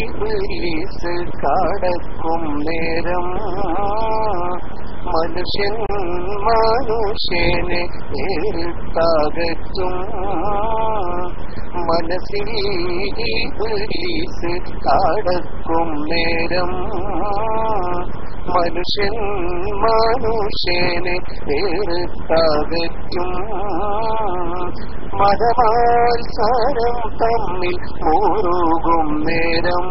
ഇബ്ലീസ് കടക്കും നേരം മനുഷ്യൻ മനുഷ്യനെ എഴുത്തകറ്റും. മനസ്സിൽ ഇബ്ലീസ് കടക്കും നേരം മനുഷ്യൻ മനുഷ്യനെ എഴുത്തകറ്റും. മതമാത്സരം തമ്മിൽ മുറുകും നേരം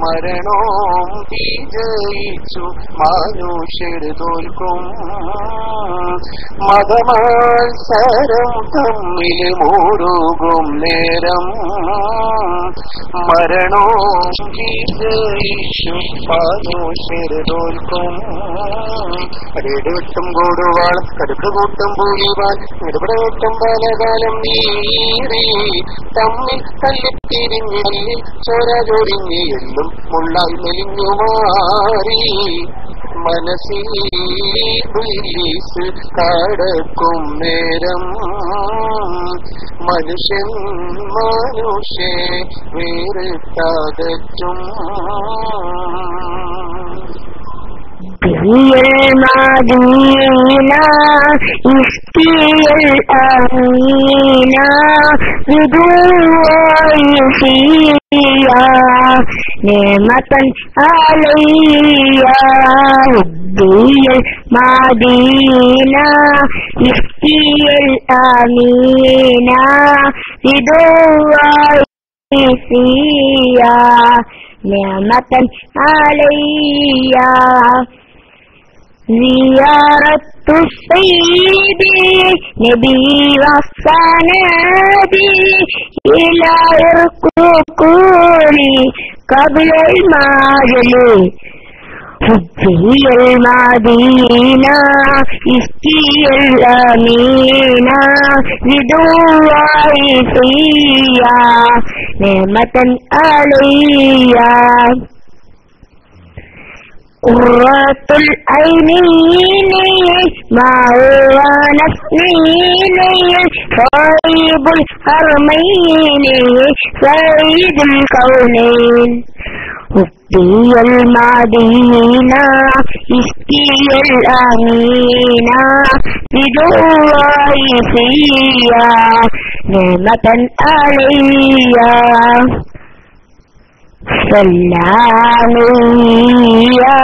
മരണവും വിജയിച്ചു മനുഷ്യർ തോൽക്കും. മതമാത്സരം തമ്മിൽ മുറുകും നേരം മരണവും വിജയിച്ചു മനുഷ്യർ തോൽക്കും. കരടുവെട്ടും കൂടുവാൾ കടുക്ക് കൂട്ടും പൂലിവാൻ ഇടപെടവെട്ടും പലകാലം നീറി തമ്മിൽ തല്ലിത്തിരിഞ്ഞിൽ ചോര ചൊരിഞ്ഞ് എല്ലും മുള്ളായി മെലിഞ്ഞു മാറി. മനസ്സിൽ ഇബ്ലീസ് കടക്കും നേരം മനുഷ്യൻ മനുഷ്യ വേറിട്ടകറ്റും. المدينة اسقي الأمينة بدون فيها نعمة علي هدي المدينة اسقي الأمينة بدون فيا نعمة علي زيارة السيد نبي والسنادي إلى ركوكولي قبل المعجل حبي المدينة إسكي الأمينة بدواه فيا نعمة علي قرة العينين ما هو نسنين طيب الحرمين سيد الكونين حبي المدينة إسكي الأمينة بدواه فيا نعمة علي سلامي يا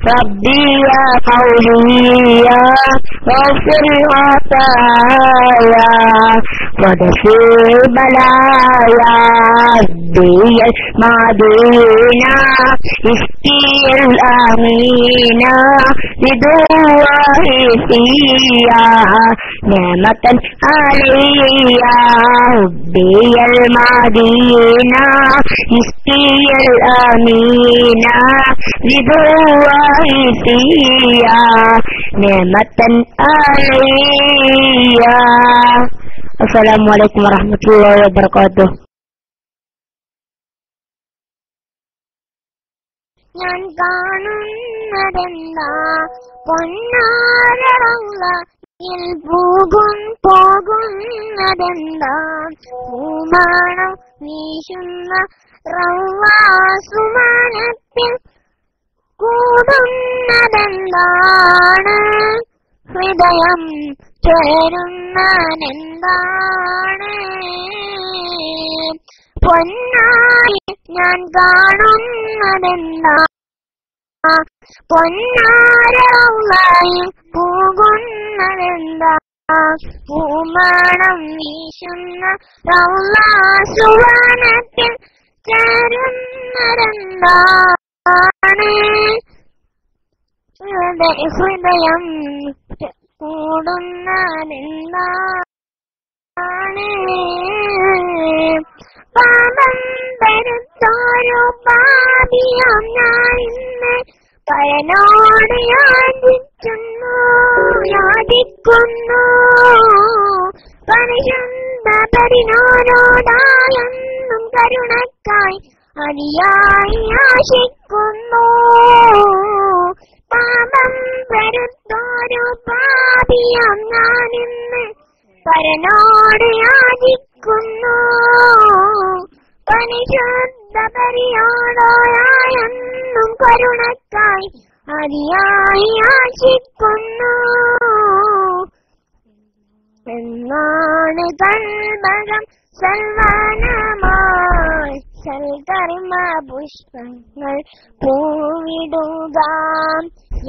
ربي يا قولي يا غفر الخطايا ودفع البلايا ربي المدينة اسقي الأمينة بدواه فيا نعمة علي ربي المدينة اسقي الأمينة بدواه فيا نعمة علي. السلام عليكم ورحمة الله وبركاته. ഞാൻ കാണുന്നതെന്താ പൊന്നാരറൗളയിൽ പോകുന്നതെന്താ പൂമാണം വീശുന്ന റൗളാസുമാനത്തിൽ കൂടുന്നതെന്താണ് ഹൃദയം ചേരുന്നതെന്താണ് പൊന്നായി ഞാൻ കാണുന്നതെന്താ പൊന്നാരൗളയിൽ പോകുന്നതെന്താ പൂമണം വീശുന്ന റൗളാസുവനത്തിൽ ചേരുന്നതെന്താണ് ഹൃദയം കൂടുന്നതെന്താണ് പാപം വരുത്തോരു പാപിയാം ഞാൻ ഇന്ന് പരനോട് യാചിക്കുന്നു പരിശുദ്ധ പരിനോരോടായെന്നും കരുണക്കായി അതിയായി ആശിക്കുന്നു പാപം വരുത്തോരു പാപിയാം ഞാൻ ഇന്ന് പരനോട് യാചിക്കുന്നു പരിശുദ്ധ പരിയോടോയായെന്നും കരുണക്കായി അതിയായി ആശിക്കുന്നു എന്നാണ് കൽബകം സൽവനമായി സൽകർമ്മ പുഷ്പങ്ങൾ പൂവിടുക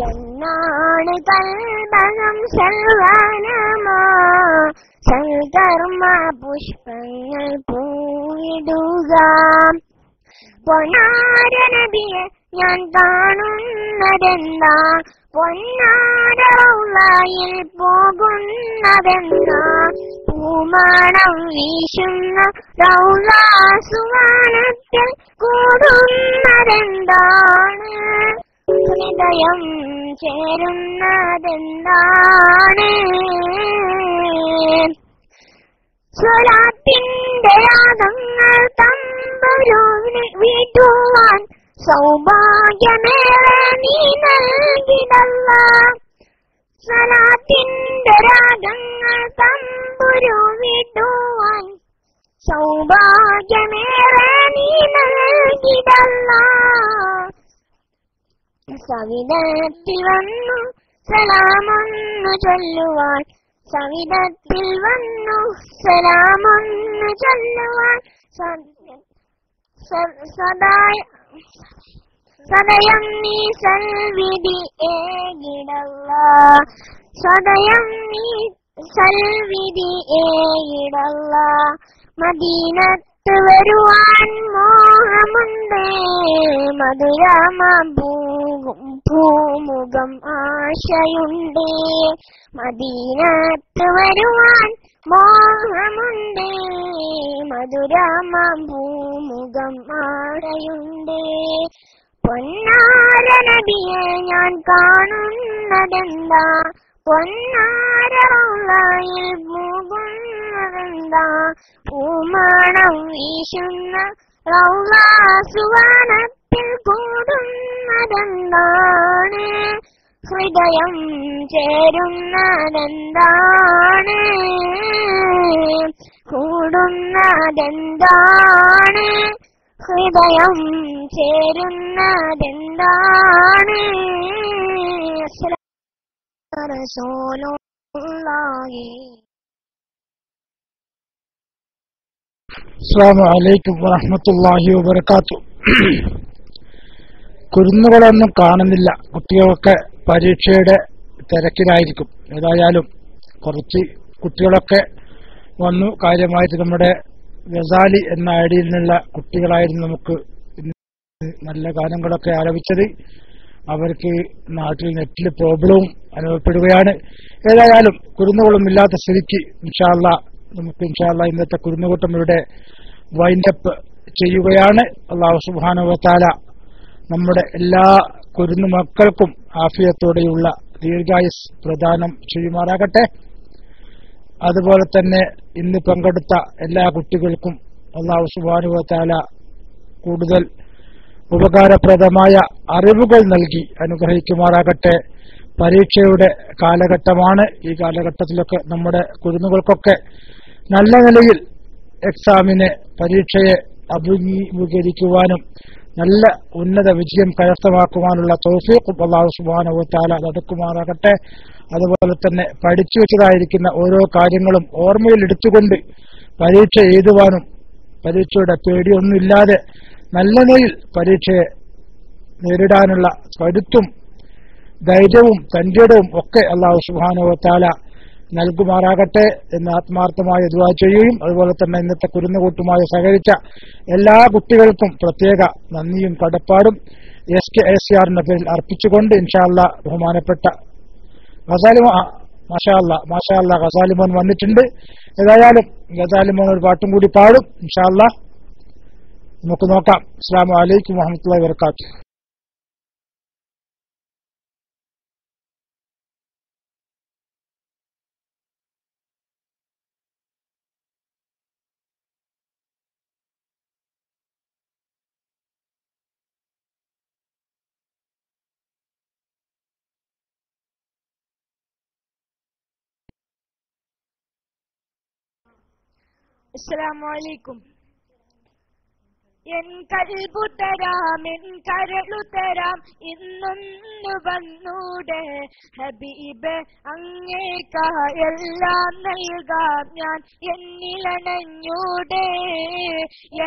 എന്നാണ് കൽബകം സൽവനമായി സൽകർമ്മ പുഷ്പങ്ങൾ പൂവിടുക പൊന്നാരനബിയെ ഞാൻ കാണുന്നതെന്താ പൊന്നാരൗളയിൽ പോകുന്നതെന്താ പൂമണം വീശുന്ന റൗളാസുവനത്തിൽ കൂടുന്നതെന്താണ് ഹൃദയം ചേരുന്നതെന്താണ് സ്വലാത്തിന്റെ രാഗങ്ങൾ തമ്പുരുവിന് വീട്ടുവാൻ സൗഭാഗ്യമേറെ നീ നൽകിടല്ല സ്വലാത്തിന്റെ രാഗങ്ങൾ തമ്പുരു വീട്ടുവാൻ സൗഭാഗ്യമേറെ നീ നൽകിടല്ല സവിധത്തിൽ വന്നു സലാമൊന്നു ചൊല്ലുവാൻ സവിധത്തിൽ വന്നു സലാമൊന്നു ചൊല്ലുവാൻ സദയം നീ സൽവിധി ഏകിടല്ല സദയം നീ സൽവിധി ഏകിടല്ല മദീനത്ത് വരുവാൻ മോഹമുണ്ട് മധുരമ ഭൂമുഖം ആശയുണ്ട് മദീനത്ത് വരുവാൻ മോഹമുണ്ട് മധുരമ ഭൂമുഖം ആശയുണ്ട് പൊന്നാര നബിയെ ഞാൻ കാണുന്നതെന്താ പൊന്നാരയിൽ മുകുന്നതെന്താ പൂമണം വീശുന്ന റൗളാസുവനത്തിൽ കൂടുന്നതെന്താണ് ഹൃദയം ചേരുന്നതെന്താണ് കൂടുന്നതെന്താണ് ഹൃദയം ചേരുന്നതെന്താണ് അസ്സലാമു അലൈക്കും വറഹ്മത്തുള്ളാഹി വബറകാതുഹു. കുരുന്നുകളൊന്നും കാണുന്നില്ല. കുട്ടികളൊക്കെ പരീക്ഷയുടെ തിരക്കിലായിരിക്കും. ഏതായാലും കുറച്ച് കുട്ടികളൊക്കെ വന്നു. കാര്യമായിട്ട് നമ്മുടെ ഗസാലി എന്ന ഐഡിയിൽ നിന്നുള്ള കുട്ടികളായിരുന്നു നമുക്ക് നല്ല ഗാനങ്ങളൊക്കെ ആലപിച്ചത്. അവർക്ക് നാട്ടിൽ നെറ്റിൽ പ്രോബ്ലവും അനുഭവപ്പെടുകയാണ്. ഏതായാലും കുരുന്നുകളും ഇല്ലാത്ത സ്ഥിതിക്ക് നമുക്ക് ഇന്നത്തെ കുരുന്നുകൂട്ടം ഇവിടെ വൈൻഡപ്പ് ചെയ്യുകയാണ്. അല്ലാഹു സുബ്ഹാനഹു വ തആല നമ്മുടെ എല്ലാ കുരുന്നു മക്കൾക്കും ആഫിയത്തോടെയുള്ള ദീർഘായുസ് പ്രദാനം ചെയ്യുമാറാകട്ടെ. അതുപോലെ തന്നെ ഇന്ന് പങ്കെടുത്ത എല്ലാ കുട്ടികൾക്കും അല്ലാഹു സുബ്ഹാനഹു വ തആല കൂടുതൽ ഉപകാരപ്രദമായ അറിവുകൾ നൽകി അനുഗ്രഹിക്കുമാറാകട്ടെ. പരീക്ഷയുടെ കാലഘട്ടമാണ്. ഈ കാലഘട്ടത്തിലൊക്കെ നമ്മുടെ കുരുന്നുകൾക്കൊക്കെ നല്ല നിലയിൽ പരീക്ഷയെ അഭിമുഖീകരിക്കുവാനും നല്ല ഉന്നത വിജയം കരസ്ഥമാക്കുവാനുള്ള തൗഫീഖ് അല്ലാഹു സുബ്ഹാനഹു വ തആല നൽകുമാറാകട്ടെ. അതുപോലെ തന്നെ പഠിച്ചു വെച്ചതായിരിക്കുന്ന ഓരോ കാര്യങ്ങളും ഓർമ്മയിൽ എടുത്തുകൊണ്ട് പരീക്ഷ എഴുതുവാനും പരീക്ഷയുടെ പേടിയൊന്നുമില്ലാതെ നല്ല നിലയിൽ പരീക്ഷയെ നേരിടാനുള്ള കരുത്തും ധൈര്യവും തന്റേടവും ഒക്കെ അല്ലാഹു സുബ്ഹാനഹു വ തആല നൽകുമാറാകട്ടെ എന്ന് ആത്മാർത്ഥമായ ദുആ ചെയ്യുകയും അതുപോലെ തന്നെ ഇന്നത്തെ കുരുന്നുകൂട്ടുമായി സഹകരിച്ച എല്ലാ കുട്ടികൾക്കും പ്രത്യേക നന്ദിയും കടപ്പാടും SKACRന്റെ പേരിൽ അർപ്പിച്ചുകൊണ്ട് ഇൻഷാ അല്ലാഹ് ബഹുമാനപ്പെട്ട മാഷാ അല്ലാഹ് ഗസാലിമോൻ വന്നിട്ടുണ്ട്. ഏതായാലും ഗസാലിമോൻ ഒരു പാട്ടും കൂടി പാടും. ഇൻഷാ അല്ലാഹ് നമുക്ക് നോക്കാം. അസ്സലാമു അലൈക്കും വറഹ്മത്തുള്ളാഹി വബറകാതുഹു. അസ്സലാമു അലൈക്കും. എൻ കൽബു തരാം എൻ കരളു തരാം ഇന്നൊന്നു വന്നൂടെ ഹബീബ് അങ്ങേക്കായെല്ലാം നൽകാം ഞാൻ എന്നിലണഞ്ഞൂടെ.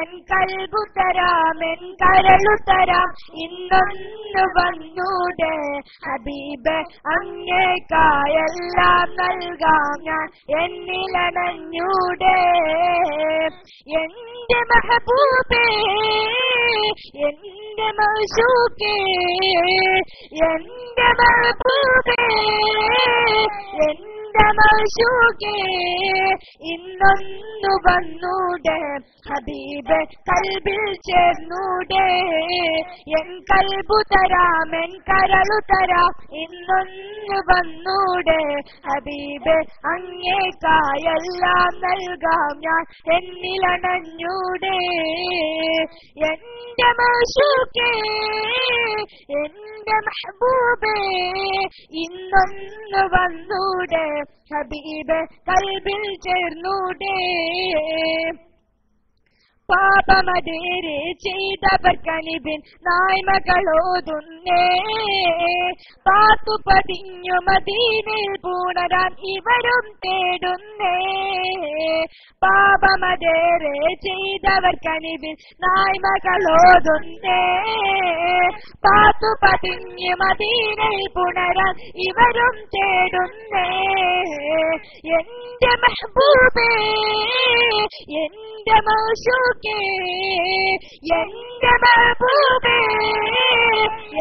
എൻ കൽബു തരാം എൻ കരളു തരാം ഇന്നൊന്നു വന്നൂടെ ഹബീബ് അങ്ങേക്കായെല്ലാം നൽകാം ഞാൻ എന്നിലണഞ്ഞൂടെ. എന്റെ മെഹബൂബേ എന്റെ മൗസൂഖേ എന്റെ മെഹബൂബേ എന്റെ മൗസൂഖേ ഇന്നൊന്നു വന്നൂടെ ഹബീബ് കൽബിൽ ചേർന്നൂടെ. എൻ കൽബു തരാം എൻ കരളു തരാം ഇന്നൊന്നു വന്നൂടെ ഹബീബ് അങ്ങേക്കായെല്ലാം നൽകാം ഞാൻ എന്നിലണഞ്ഞൂടെ. എന്റെ മൗസൂഖേ എന്റെ മെഹബൂബേ ഇന്നൊന്നു വന്നൂടെ ഹബീബ് കൽബിൽ ചേർന്നൂടെ. പാപമതേരെ ചെയ്തവർ കനിബിൻ നായ്മകളോതുന്നേ പാത്തു പതിഞ്ഞു മദീനയിൽ പൂണരാൻ ഇവരും തേടുന്നേ. പാപമതേരെ ചെയ്തവർ കനിബിൻ നായ്മകളോതുന്നേ പാത്തു പതിഞ്ഞു മദീനയിൽ പുണരാൻ ഇവരും തേടുന്നേ. എന്റെ മെഹബൂബേ എന്റെ എന്റെ മൗശൂക്കേ എന്റെ മഹബൂബേ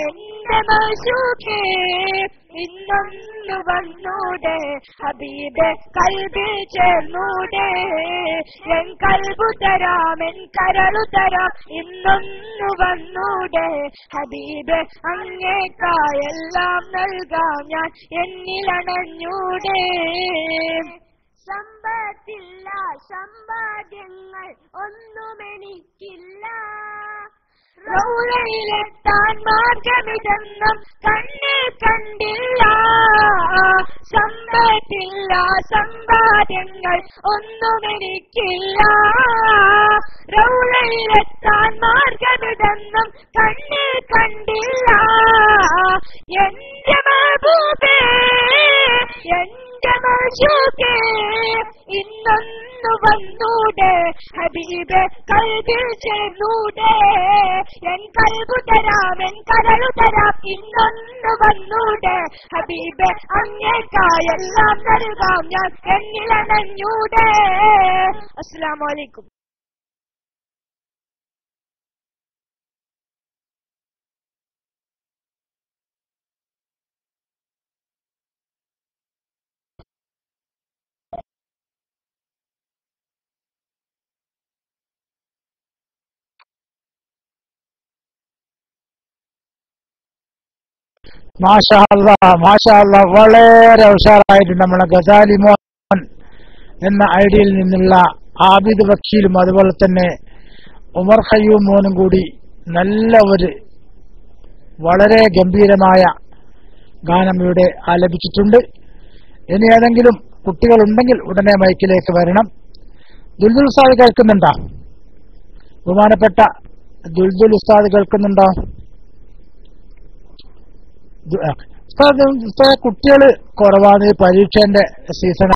എന്റെ മൗശൂക്കേ ഇന്നൊന്നു വന്നൂടെ ഹബീബെ കൽബിൽ ചേർന്നൂടെ എൻ കൽബു തരാം എൻ കരളു തരാം ഇന്നൊന്നു വന്നൂടെ ഹബീബെ അങ്ങേക്കായെല്ലാം നൽകാം ഞാൻ എന്നിലണഞ്ഞൂടെ സമ്പത്തില്ല സമ്പാദ്യങ്ങൾ ഒന്നുമെനിക്കില്ല റൗളയിലെത്താൻ മാർഗമിതെന്നും കണ്ണിൽ കണ്ടില്ല സമ്പത്തില്ല സമ്പാദ്യങ്ങൾ ഒന്നുമെനിക്കില്ല റൗളയിലെത്താൻ മാർഗമിതെന്നും കണ്ണിൽ കണ്ടില്ല എന്റെ മഹബൂബേ എന്റെ മൗശൂക്കേ ഇന്നൊന്നു വന്നൂടെ ഹബീബെ കൽബിൽ ചേർന്നൂടെ എൻ കൽബു തരാം എൻ കരളു തരാം ഇന്നൊന്നു വന്നൂടെ ഹബീബെ അങ്ങേക്കായെല്ലാം നൽകാം ഞാൻ എന്നിലണഞ്ഞൂടെ. അസ്സലാമു അലൈക്കും. മാഷാ അല്ലാഹ് വളരെ ഉഷാറായിട്ടുണ്ട്. നമ്മളെ ഗസാലി മോഹൻ എന്ന ഐഡിയിൽ നിന്നുള്ള ആബിദ് വക്കീലും അതുപോലെ തന്നെ ഉമർ ഖയ്യൂം മോനും കൂടി നല്ല ഒരു വളരെ ഗംഭീരമായ ഗാനം ഇവിടെ ആലപിച്ചിട്ടുണ്ട്. ഇനി ഏതെങ്കിലും കുട്ടികളുണ്ടെങ്കിൽ ഉടനെ മൈക്കിലേക്ക് വരണം. ദുൽദുൽ ഉസ്താദ് കേൾക്കുന്നുണ്ടോ? ബഹുമാനപ്പെട്ട ദുൽദുൽ ഉസ്താദ് കേൾക്കുന്നുണ്ടോ? കുട്ടികള് കുറവാണ്, പരീക്ഷന്റെ സീസൺ